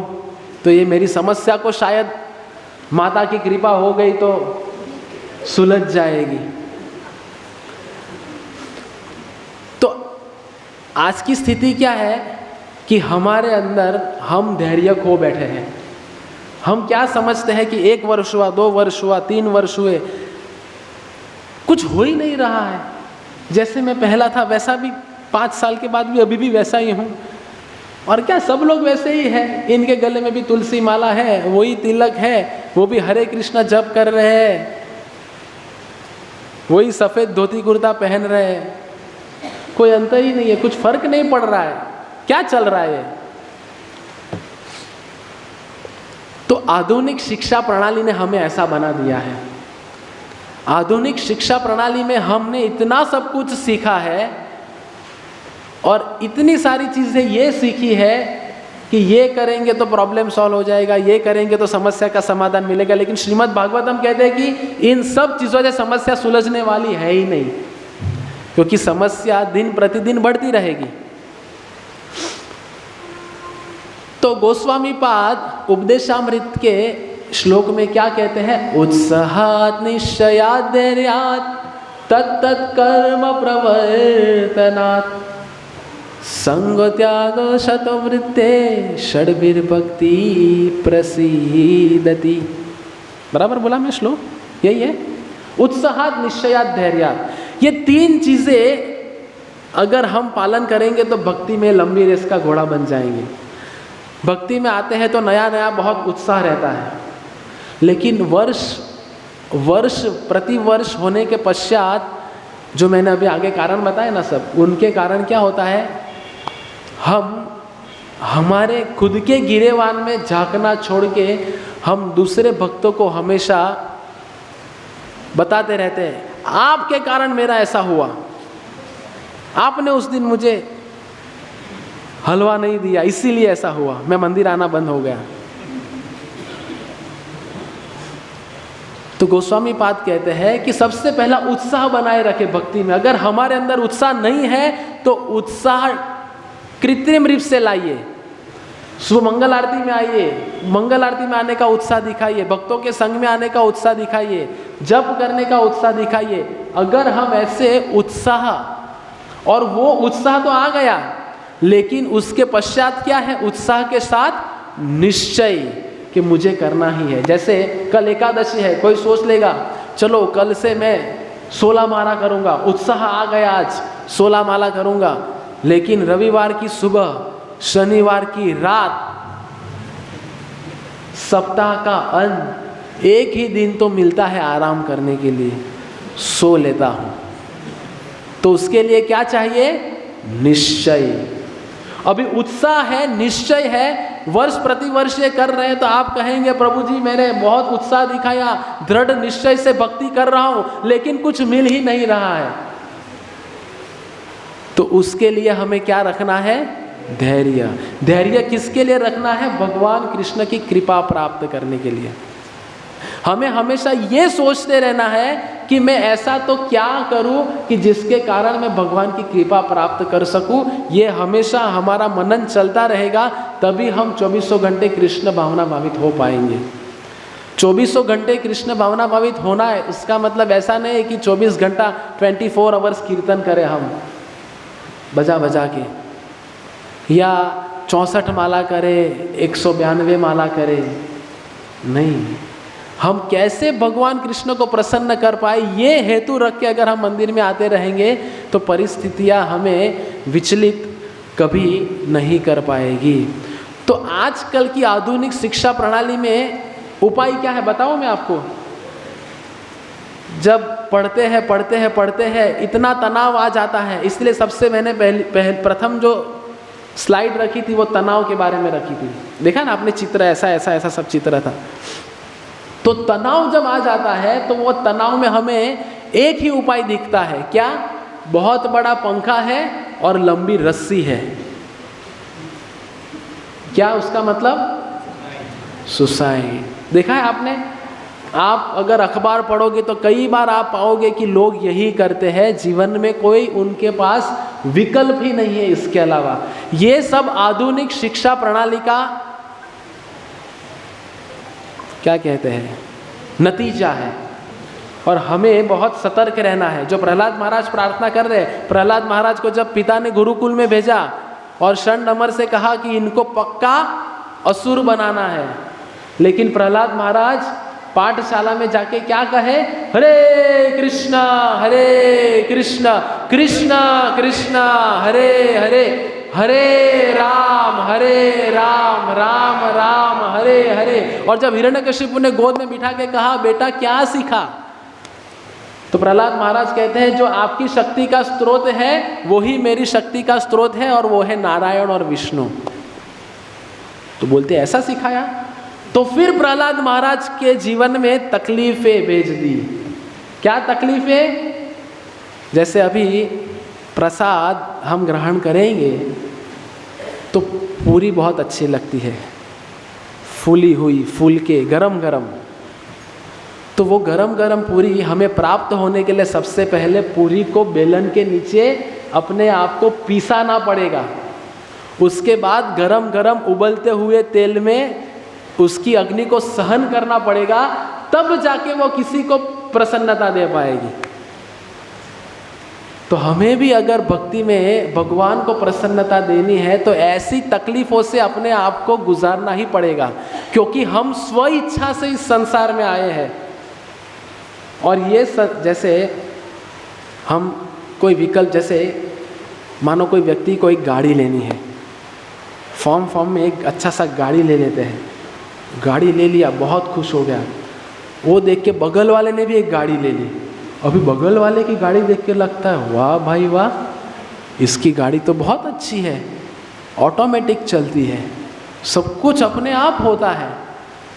तो ये मेरी समस्या को शायद माता की कृपा हो गई तो सुलझ जाएगी। तो आज की स्थिति क्या है कि हमारे अंदर हम धैर्य खो बैठे हैं। हम क्या समझते हैं कि 1 वर्ष हुआ, 2 वर्ष हुआ, 3 वर्ष हुए, कुछ हो ही नहीं रहा है। जैसे मैं पहला था वैसा भी 5 साल के बाद भी अभी भी वैसा ही हूँ। और क्या सब लोग वैसे ही हैं? इनके गले में भी तुलसी माला है, वही तिलक है, वो भी हरे कृष्णा जप कर रहे हैं, वही सफ़ेद धोती कुर्ता पहन रहे हैं, कोई अंतर ही नहीं है, कुछ फर्क नहीं पड़ रहा है। क्या चल रहा है? तो आधुनिक शिक्षा प्रणाली ने हमें ऐसा बना दिया है। आधुनिक शिक्षा प्रणाली में हमने इतना सब कुछ सीखा है और इतनी सारी चीज़ें ये सीखी है कि ये करेंगे तो प्रॉब्लम सॉल्व हो जाएगा, ये करेंगे तो समस्या का समाधान मिलेगा। लेकिन श्रीमद् भागवतम कहते हैं कि इन सब चीज़ों से समस्या सुलझने वाली है ही नहीं, क्योंकि समस्या दिन प्रतिदिन बढ़ती रहेगी। तो गोस्वामी पाद उपदेशामृत के श्लोक में क्या कहते हैं? उत्साहात् निश्चयात् धैर्यात् तत्तत् कर्म प्रवर्तनात् संग त्याग शतवृत्ते षड्भिर्भक्ति प्रसीदति। बराबर बोला मैं श्लोक? यही है, उत्साहात् निश्चयात् धैर्यात्। ये 3 चीज़ें अगर हम पालन करेंगे तो भक्ति में लंबी रेस का घोड़ा बन जाएंगे। भक्ति में आते हैं तो नया नया बहुत उत्साह रहता है, लेकिन वर्ष प्रति वर्ष होने के पश्चात जो मैंने अभी आगे कारण बताए ना सब, उनके कारण क्या होता है? हम हमारे खुद के गिरेवान में झांकना छोड़ के हम दूसरे भक्तों को हमेशा बताते रहते हैं, आपके कारण मेरा ऐसा हुआ, आपने उस दिन मुझे हलवा नहीं दिया इसीलिए ऐसा हुआ, मैं मंदिर आना बंद हो गया। तो गोस्वामी पाद कहते हैं कि सबसे पहला उत्साह बनाए रखे भक्ति में। अगर हमारे अंदर उत्साह नहीं है तो उत्साह कृत्रिम रूप से लाइए। सुबह मंगल आरती में आइए, मंगल आरती में आने का उत्साह दिखाइए, भक्तों के संग में आने का उत्साह दिखाइए, जप करने का उत्साह दिखाइए। अगर हम ऐसे उत्साह और वो उत्साह तो आ गया, लेकिन उसके पश्चात क्या है? उत्साह के साथ निश्चय कि मुझे करना ही है। जैसे कल एकादशी है, कोई सोच लेगा चलो कल से मैं 16 माला करूँगा, उत्साह आ गया, आज 16 माला करूँगा, लेकिन रविवार की सुबह, शनिवार की रात, सप्ताह का अंत, एक ही दिन तो मिलता है आराम करने के लिए, सो लेता हूँ। तो उसके लिए क्या चाहिए? निश्चय। अभी उत्साह है, निश्चय है, वर्ष प्रति वर्ष ये कर रहे हैं तो आप कहेंगे प्रभु जी मैंने बहुत उत्साह दिखाया, दृढ़ निश्चय से भक्ति कर रहा हूँ, लेकिन कुछ मिल ही नहीं रहा है। तो उसके लिए हमें क्या रखना है? धैर्य। धैर्य किसके लिए रखना है? भगवान कृष्ण की कृपा प्राप्त करने के लिए। हमें हमेशा ये सोचते रहना है कि मैं ऐसा तो क्या करूं कि जिसके कारण मैं भगवान की कृपा प्राप्त कर सकूं। ये हमेशा हमारा मनन चलता रहेगा, तभी हम 24 घंटे कृष्ण भावना भावित हो पाएंगे। 24 घंटे कृष्ण भावना भावित होना है, उसका मतलब ऐसा नहीं है कि 24 घंटा 24 आवर्स कीर्तन करें हम बजा बजा के, या 64 माला करें, 192 माला करें। नहीं, हम कैसे भगवान कृष्ण को प्रसन्न कर पाए, ये हेतु रख के अगर हम मंदिर में आते रहेंगे तो परिस्थितियां हमें विचलित कभी नहीं कर पाएगी। तो आजकल की आधुनिक शिक्षा प्रणाली में उपाय क्या है बताओ मैं आपको। जब पढ़ते हैं इतना तनाव आ जाता है, इसलिए सबसे मैंने प्रथम जो स्लाइड रखी थी वो तनाव के बारे में रखी थी। देखा ना आपने चित्र, ऐसा सब चित्र था। तो तनाव जब आ जाता है तो वो तनाव में हमें एक ही उपाय दिखता है, क्या? बहुत बड़ा पंखा है और लंबी रस्सी है। क्या उसका मतलब? सुसाइड। देखा है आपने? आप अगर अखबार पढ़ोगे तो कई बार आप पाओगे कि लोग यही करते हैं, जीवन में कोई उनके पास विकल्प ही नहीं है इसके अलावा। ये सब आधुनिक शिक्षा प्रणाली का क्या कहते हैं, नतीजा है। और हमें बहुत सतर्क रहना है। जो प्रहलाद महाराज प्रार्थना कर रहे हैं, प्रहलाद महाराज को जब पिता ने गुरुकुल में भेजा और शरण नमर से कहा कि इनको पक्का असुर बनाना है, लेकिन प्रहलाद महाराज पाठशाला में जाके क्या कहे? हरे कृष्णा कृष्ण कृष्ण हरे हरे, हरे राम राम राम हरे हरे। और जब हिरण्यकशिपु ने गोद में बिठा के कहा बेटा क्या सीखा, तो प्रहलाद महाराज कहते हैं जो आपकी शक्ति का स्रोत है वही मेरी शक्ति का स्रोत है, और वो है नारायण और विष्णु। तो बोलते ऐसा सिखाया। तो फिर प्रहलाद महाराज के जीवन में तकलीफें भेज दी। क्या तकलीफें? जैसे अभी प्रसाद हम ग्रहण करेंगे तो पूरी बहुत अच्छी लगती है, फूली हुई, फूल के गरम गरम। तो वो गरम गरम पूरी हमें प्राप्त होने के लिए सबसे पहले पूरी को बेलन के नीचे अपने आप को पीसाना पड़ेगा। उसके बाद गरम गरम उबलते हुए तेल में उसकी अग्नि को सहन करना पड़ेगा, तब जाके वो किसी को प्रसन्नता दे पाएगी। तो हमें भी अगर भक्ति में भगवान को प्रसन्नता देनी है तो ऐसी तकलीफों से अपने आप को गुजारना ही पड़ेगा, क्योंकि हम स्व इच्छा से इस संसार में आए हैं। और ये जैसे हम कोई विकल्प, जैसे मानो कोई व्यक्ति को एक गाड़ी लेनी है, फॉर्म में एक अच्छा सा गाड़ी ले लेते हैं, गाड़ी ले लिया, बहुत खुश हो गया। वो देख के बगल वाले ने भी एक गाड़ी ले ली। अभी बगल वाले की गाड़ी देख के लगता है वाह भाई वाह, इसकी गाड़ी तो बहुत अच्छी है, ऑटोमेटिक चलती है, सब कुछ अपने आप होता है।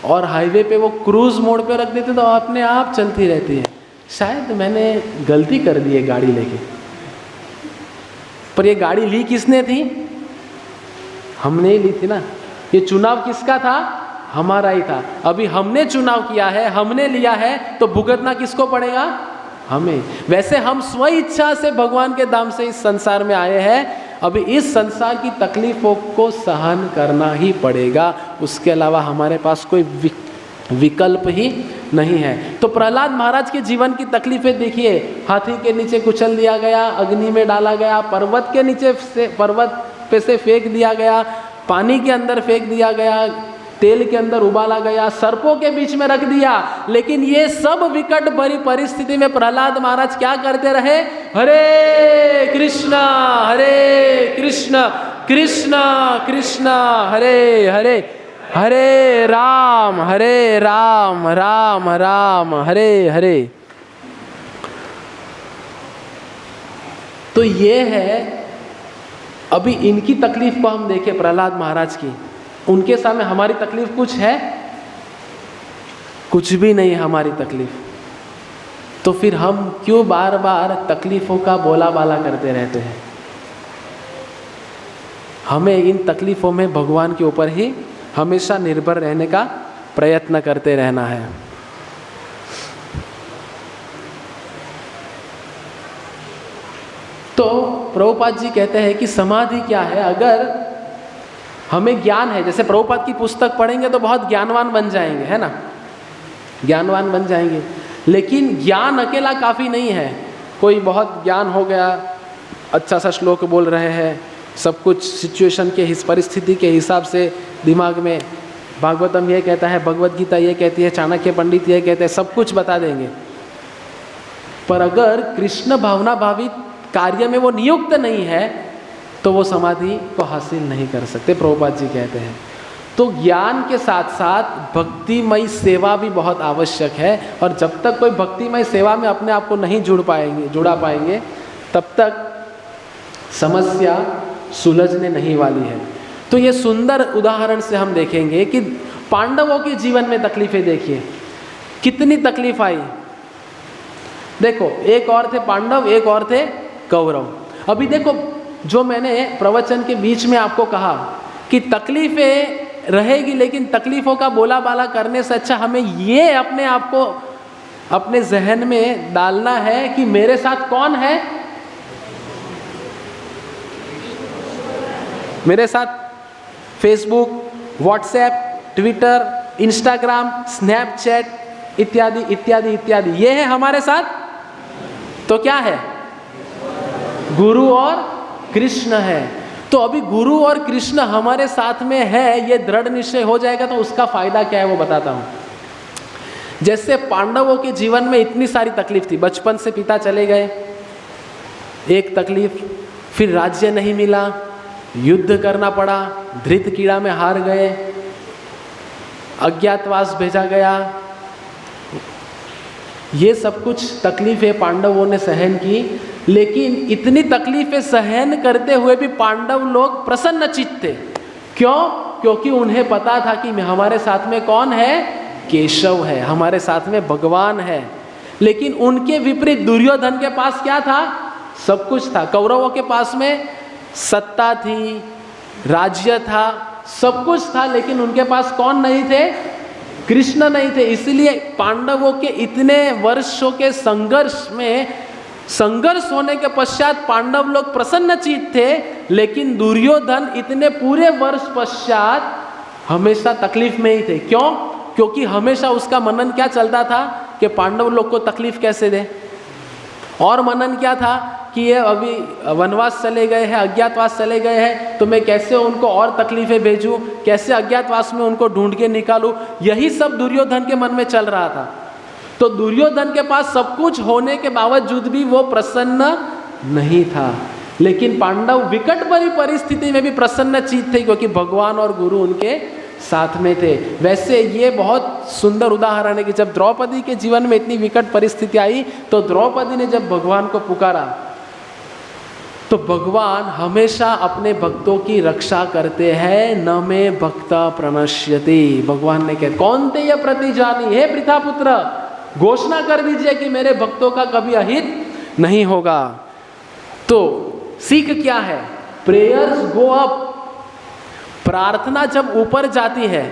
और हाईवे पे वो क्रूज मोड पे रख देते तो अपने आप चलती रहती है। शायद मैंने गलती कर दी है गाड़ी लेके। पर ये गाड़ी ली किसने थी? हमने ही ली थी ना। ये चुनाव किसका था? हमारा ही था। अभी हमने चुनाव किया है, हमने लिया है, तो भुगतना किसको पड़ेगा? हमें। वैसे हम स्व इच्छा से भगवान के धाम से इस संसार में आए हैं, अभी इस संसार की तकलीफों को सहन करना ही पड़ेगा। उसके अलावा हमारे पास कोई विकल्प ही नहीं है। तो प्रहलाद महाराज के जीवन की तकलीफें देखिए, हाथी के नीचे कुचल दिया गया, अग्नि में डाला गया, पर्वत के नीचे से पर्वत पे से फेंक दिया गया, पानी के अंदर फेंक दिया गया, तेल के अंदर उबाला गया, सर्पों के बीच में रख दिया। लेकिन ये सब विकट भरी परिस्थिति में प्रहलाद महाराज क्या करते रहे? हरे कृष्णा कृष्ण कृष्ण हरे हरे, हरे राम राम राम हरे हरे। तो ये है, अभी इनकी तकलीफ को हम देखें प्रहलाद महाराज की, उनके सामने हमारी तकलीफ कुछ है? कुछ भी नहीं है हमारी तकलीफ। तो फिर हम क्यों बार बार तकलीफों का बोला बाला करते रहते हैं? हमें इन तकलीफों में भगवान के ऊपर ही हमेशा निर्भर रहने का प्रयत्न करते रहना है। तो प्रभुपाद जी कहते हैं कि समाधि क्या है? अगर हमें ज्ञान है, जैसे प्रभुपाद की पुस्तक पढ़ेंगे तो बहुत ज्ञानवान बन जाएंगे, है ना, ज्ञानवान बन जाएंगे। लेकिन ज्ञान अकेला काफ़ी नहीं है। कोई बहुत ज्ञान हो गया, अच्छा सा श्लोक बोल रहे हैं, सब कुछ सिचुएशन के परिस्थिति के हिसाब से दिमाग में, भागवतम ये कहता है, भगवत गीता ये कहती है, चाणक्य पंडित ये कहते हैं, सब कुछ बता देंगे। पर अगर कृष्ण भावना भावित कार्य में वो नियुक्त नहीं है तो वो समाधि को हासिल नहीं कर सकते, प्रभुपाद जी कहते हैं। तो ज्ञान के साथ साथ भक्तिमय सेवा भी बहुत आवश्यक है। और जब तक कोई भक्तिमय सेवा में अपने आप को नहीं जुड़ा पाएंगे तब तक समस्या सुलझने नहीं वाली है। तो ये सुंदर उदाहरण से हम देखेंगे कि पांडवों के जीवन में तकलीफें देखिए, कितनी तकलीफ आई। देखो, एक और थे पांडव, एक और थे कौरव। अभी देखो, जो मैंने प्रवचन के बीच में आपको कहा कि तकलीफें रहेगी, लेकिन तकलीफों का बोला बाला करने से अच्छा हमें ये अपने आप को अपने जहन में डालना है कि मेरे साथ कौन है? मेरे साथ Facebook, WhatsApp, Twitter, Instagram, Snapchat इत्यादि इत्यादि इत्यादि, ये है हमारे साथ। तो क्या है? गुरु और कृष्ण है। तो अभी गुरु और कृष्ण हमारे साथ में है, ये दृढ़ निश्चय हो जाएगा तो उसका फायदा क्या है वो बताता हूँ। जैसे पांडवों के जीवन में इतनी सारी तकलीफ थी, बचपन से पिता चले गए, एक तकलीफ, फिर राज्य नहीं मिला, युद्ध करना पड़ा, धृत कीड़ा में हार गए, अज्ञातवास भेजा गया, ये सब कुछ तकलीफें पांडवों ने सहन की। लेकिन इतनी तकलीफें सहन करते हुए भी पांडव लोग प्रसन्न चित्त थे। क्यों? क्योंकि उन्हें पता था कि हमारे साथ में कौन है? केशव है, हमारे साथ में भगवान है। लेकिन उनके विपरीत दुर्योधन के पास क्या था? सब कुछ था। कौरवों के पास में सत्ता थी, राज्य था, सब कुछ था, लेकिन उनके पास कौन नहीं थे? कृष्ण नहीं थे। इसलिए पांडवों के इतने वर्षों के संघर्ष होने के पश्चात पांडव लोग प्रसन्नचित्त थे। लेकिन दुर्योधन इतने पूरे वर्ष पश्चात हमेशा तकलीफ में ही थे। क्यों? क्योंकि हमेशा उसका मनन क्या चलता था कि पांडव लोग को तकलीफ कैसे दे। और मनन क्या था कि ये अभी वनवास चले गए हैं, अज्ञातवास चले गए हैं, तो मैं कैसे उनको और तकलीफें भेजूं, कैसे अज्ञातवास में उनको ढूंढ के निकालूं, यही सब दुर्योधन के मन में चल रहा था। तो दुर्योधन के पास सब कुछ होने के बावजूद भी वो प्रसन्न नहीं था। लेकिन पांडव विकट भरी परिस्थिति में भी प्रसन्न चित्त थे, क्योंकि भगवान और गुरु उनके साथ में थे। वैसे ये बहुत सुंदर उदाहरण है कि जब द्रौपदी के जीवन में इतनी विकट परिस्थिति आई, तो द्रौपदी ने जब भगवान को पुकारा, तो भगवान हमेशा अपने भक्तों की रक्षा करते हैं। न मे भक्ता प्रणश्यति, भगवान ने कहा, कौन ते ये प्रतिजानी, हे पृथा पुत्र, घोषणा कर दीजिए कि मेरे भक्तों का कभी अहित नहीं होगा। तो सीख क्या है? Prayers go up. प्रार्थना जब ऊपर जाती है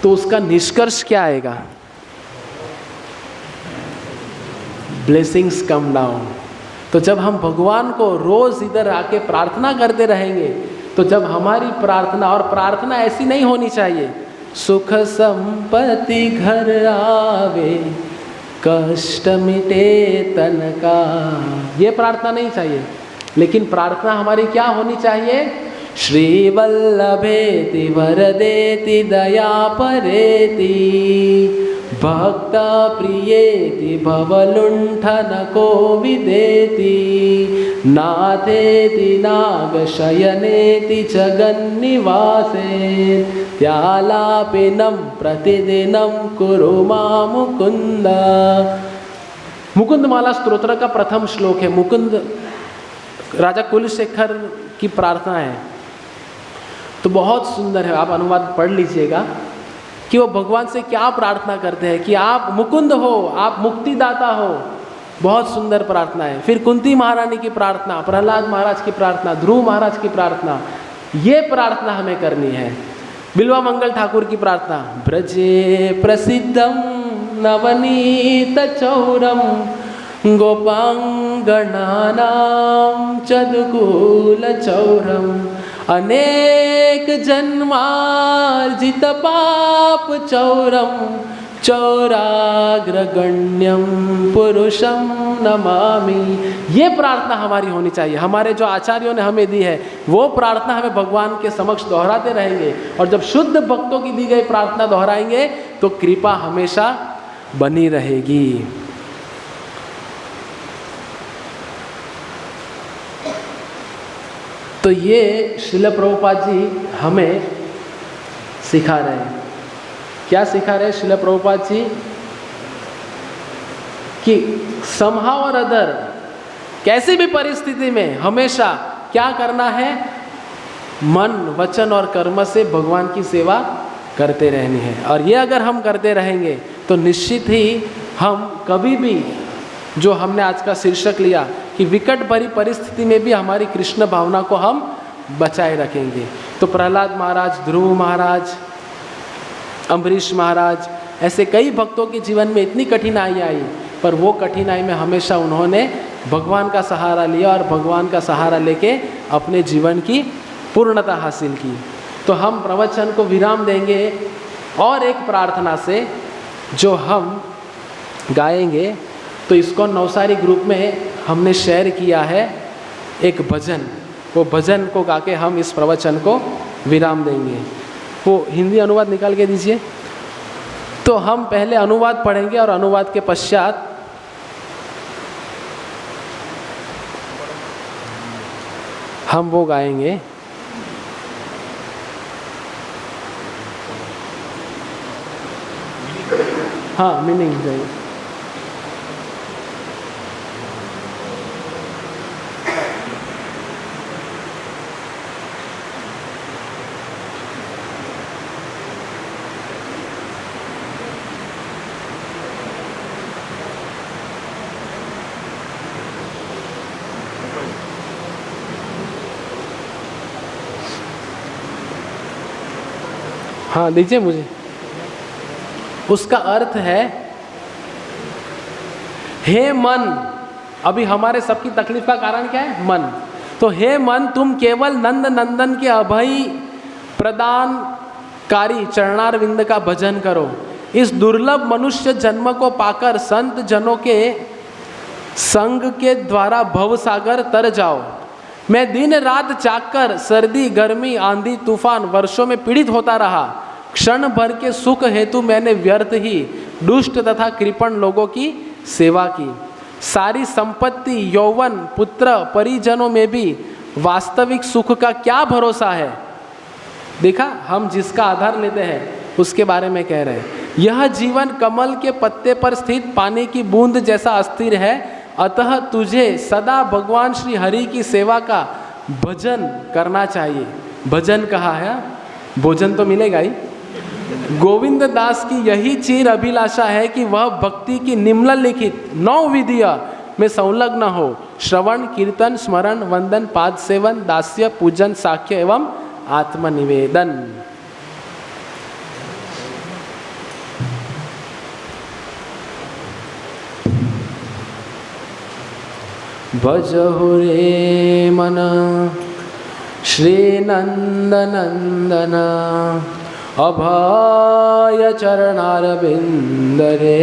तो उसका निष्कर्ष क्या आएगा? Blessings come down. तो जब हम भगवान को रोज इधर आके प्रार्थना करते रहेंगे, तो जब हमारी प्रार्थना, और प्रार्थना ऐसी नहीं होनी चाहिए सुख संपत्ति घर आवे, कष्ट मिटे तन का। ये प्रार्थना नहीं चाहिए, लेकिन प्रार्थना हमारी क्या होनी चाहिए? श्री वल्लभेति वरदेति दया परेति, भक्त प्रियेति भवलुंठन को विदेति, नाथेति नागशयनेति जगन्निवासे, त्यालापिनं प्रतिदिनं कुरु मां मुकुंद। मुकुंदमाला स्तोत्र का प्रथम श्लोक है। मुकुंद राजा कुलशेखर की प्रार्थना है, तो बहुत सुंदर है। आप अनुवाद पढ़ लीजिएगा कि वो भगवान से क्या प्रार्थना करते हैं कि आप मुकुंद हो, आप मुक्तिदाता हो। बहुत सुंदर प्रार्थना है। फिर कुंती महारानी की प्रार्थना, प्रहलाद महाराज की प्रार्थना, ध्रुव महाराज की प्रार्थना, ये प्रार्थना हमें करनी है। बिल्वा मंगल ठाकुर की प्रार्थना, ब्रजे प्रसिद्धम नवनीत चौरम, गोपांगणानां चदुकूल चौरम, अनेक जन्मार्जित पाप चौरम, चौराग्रगण्यम पुरुषम नमामि। ये प्रार्थना हमारी होनी चाहिए। हमारे जो आचार्यों ने हमें दी है वो प्रार्थना हमें भगवान के समक्ष दोहराते रहेंगे, और जब शुद्ध भक्तों की दी गई प्रार्थना दोहराएंगे तो कृपा हमेशा बनी रहेगी। तो ये श्रील प्रभुपाद जी हमें सिखा रहे हैं। क्या सिखा रहे हैं श्रील प्रभुपाद जी? कि समहाउ और अदर, कैसी भी परिस्थिति में हमेशा क्या करना है? मन, वचन और कर्म से भगवान की सेवा करते रहनी है। और ये अगर हम करते रहेंगे तो निश्चित ही हम कभी भी, जो हमने आज का शीर्षक लिया कि विकट भरी परिस्थिति में भी हमारी कृष्ण भावना को हम बचाए रखेंगे। तो प्रहलाद महाराज, ध्रुव महाराज, अम्बरीश महाराज, ऐसे कई भक्तों के जीवन में इतनी कठिनाई आई, पर वो कठिनाई में हमेशा उन्होंने भगवान का सहारा लिया और भगवान का सहारा लेके अपने जीवन की पूर्णता हासिल की। तो हम प्रवचन को विराम देंगे और एक प्रार्थना से जो हम गाएंगे। तो इसको नवसारी ग्रुप में हमने शेयर किया है एक भजन, वो भजन को गा के हम इस प्रवचन को विराम देंगे। वो हिंदी अनुवाद निकाल के दीजिए। तो हम पहले अनुवाद पढ़ेंगे और अनुवाद के पश्चात हम वो गाएंगे। हाँ, मीनिंग चाहिए। हाँ, दीजिए मुझे। उसका अर्थ है, हे मन, अभी हमारे सबकी तकलीफ का कारण क्या है? मन। तो हे मन, तुम केवल नंद नंदन के अभय प्रदानकारी चरणारविंद का भजन करो। इस दुर्लभ मनुष्य जन्म को पाकर संत जनों के संग के द्वारा भवसागर तर जाओ। मैं दिन रात जागकर सर्दी, गर्मी, आंधी, तूफान, वर्षों में पीड़ित होता रहा। क्षण भर के सुख हेतु मैंने व्यर्थ ही दुष्ट तथा कृपण लोगों की सेवा की। सारी संपत्ति, यौवन, पुत्र, परिजनों में भी वास्तविक सुख का क्या भरोसा है? देखा, हम जिसका आधार लेते हैं उसके बारे में कह रहे हैं। यह जीवन कमल के पत्ते पर स्थित पानी की बूंद जैसा अस्थिर है, अतः तुझे सदा भगवान श्री हरि की सेवा का भजन करना चाहिए। भजन कहा है, भोजन तो मिलेगा ही। गोविंद दास की यही चीर अभिलाषा है कि वह भक्ति की निम्नलिखित 9 विधियों में संलग्न हो: श्रवण, कीर्तन, स्मरण, वंदन, पाद सेवन, दास्य, पूजन, साख्य एवं आत्मनिवेदन। भजहु रे मन श्री नंद नंदन, अभय चरणारविंद रे।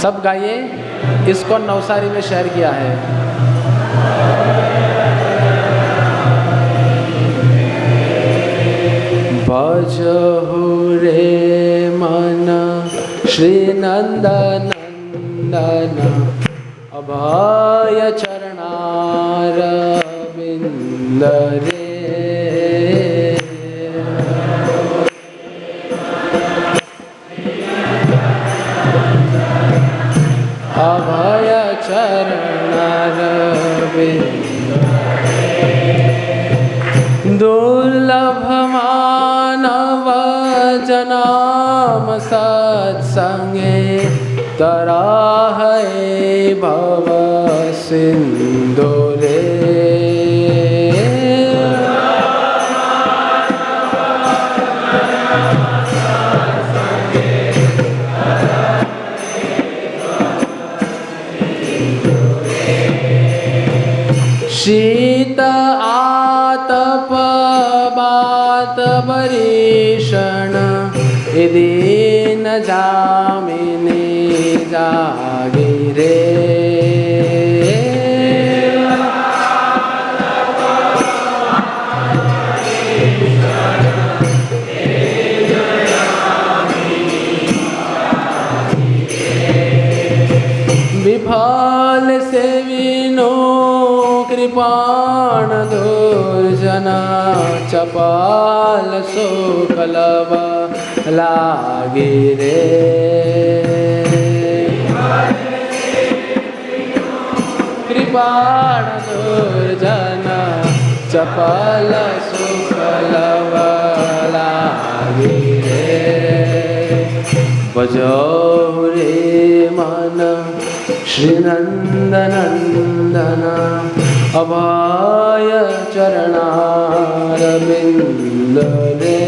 सब गाइए, इसको नवसारी में शेयर किया है। भजहु रे मन श्री नंदनंदन अभय चरणारविंद रे। अभय चरणारविंद दुर्लभ मानव जनाम सत्संगे तराहे भव सिंधु रे। शीत आतप बात बरीषण यदि न जामिनी जागे रे। विफल से विनो कृपाण दुर्जना चपाल सुकलव लागे रे। कृपाण दुर्जना चपाल सुकलव लागे रे। भजहु रे मन श्री नंदनंदन अभय चरणारविंद रे।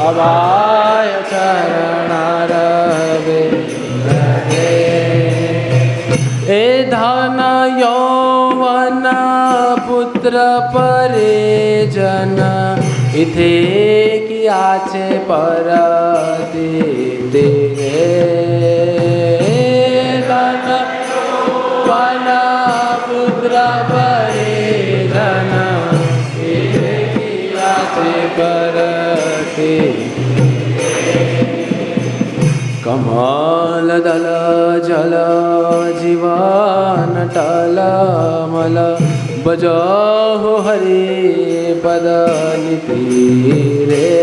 अभय चरणारविंद रे। ए धन यौवन पुत्र परिजन इथे कियाचे परती तेरे। धन यौवन पुत्र परिजन इथे कियाचे परती। कमल दल जल जीवन टलमल बजहु हरि पद नीति रे।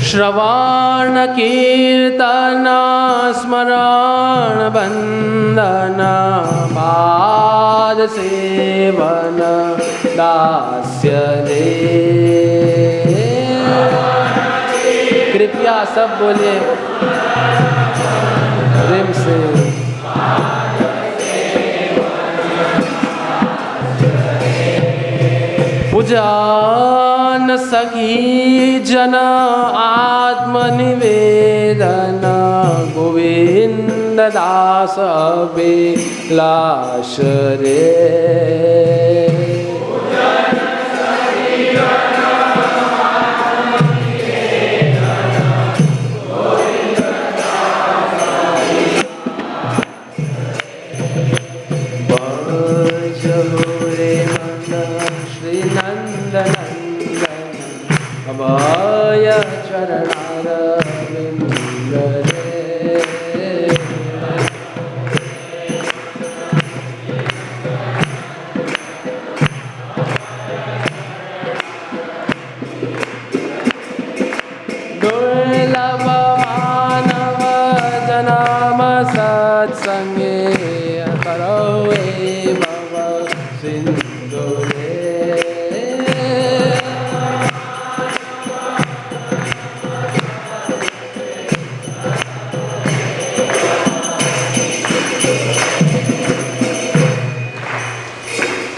श्रवण कीर्तन स्मरण बंदन पाद सेवन दास्य रे। कृपया सब बोलिए प्रेम से। पूजन सखी जन आत्मनिवेदन गोविंद दास अभिलाष रे। अभय चरणारविंद रे। दुर्लभ मानव जनाम सत्संगे करो भव सिंधु रे।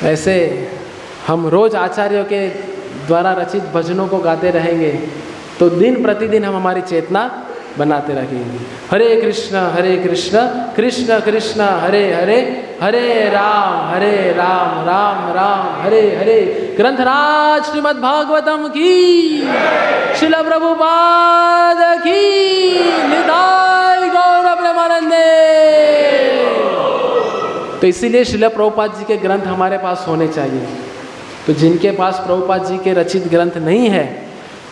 ऐसे हम रोज आचार्यों के द्वारा रचित भजनों को गाते रहेंगे तो दिन प्रतिदिन हम हमारी चेतना बनाते रहेंगे। हरे कृष्ण कृष्ण कृष्ण हरे हरे, हरे राम राम राम हरे हरे। ग्रंथराज श्रीमद् भागवतम की, श्रील प्रभुपाद की, निताई गौर प्रेमानंदे। तो इसीलिए श्रील प्रभुपाद जी के ग्रंथ हमारे पास होने चाहिए। तो जिनके पास प्रभुपाद जी के रचित ग्रंथ नहीं है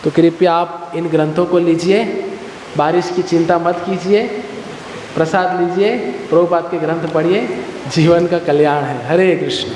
तो कृपया आप इन ग्रंथों को लीजिए, बारिश की चिंता मत कीजिए, प्रसाद लीजिए, प्रभुपाद के ग्रंथ पढ़िए, जीवन का कल्याण है। हरे कृष्ण।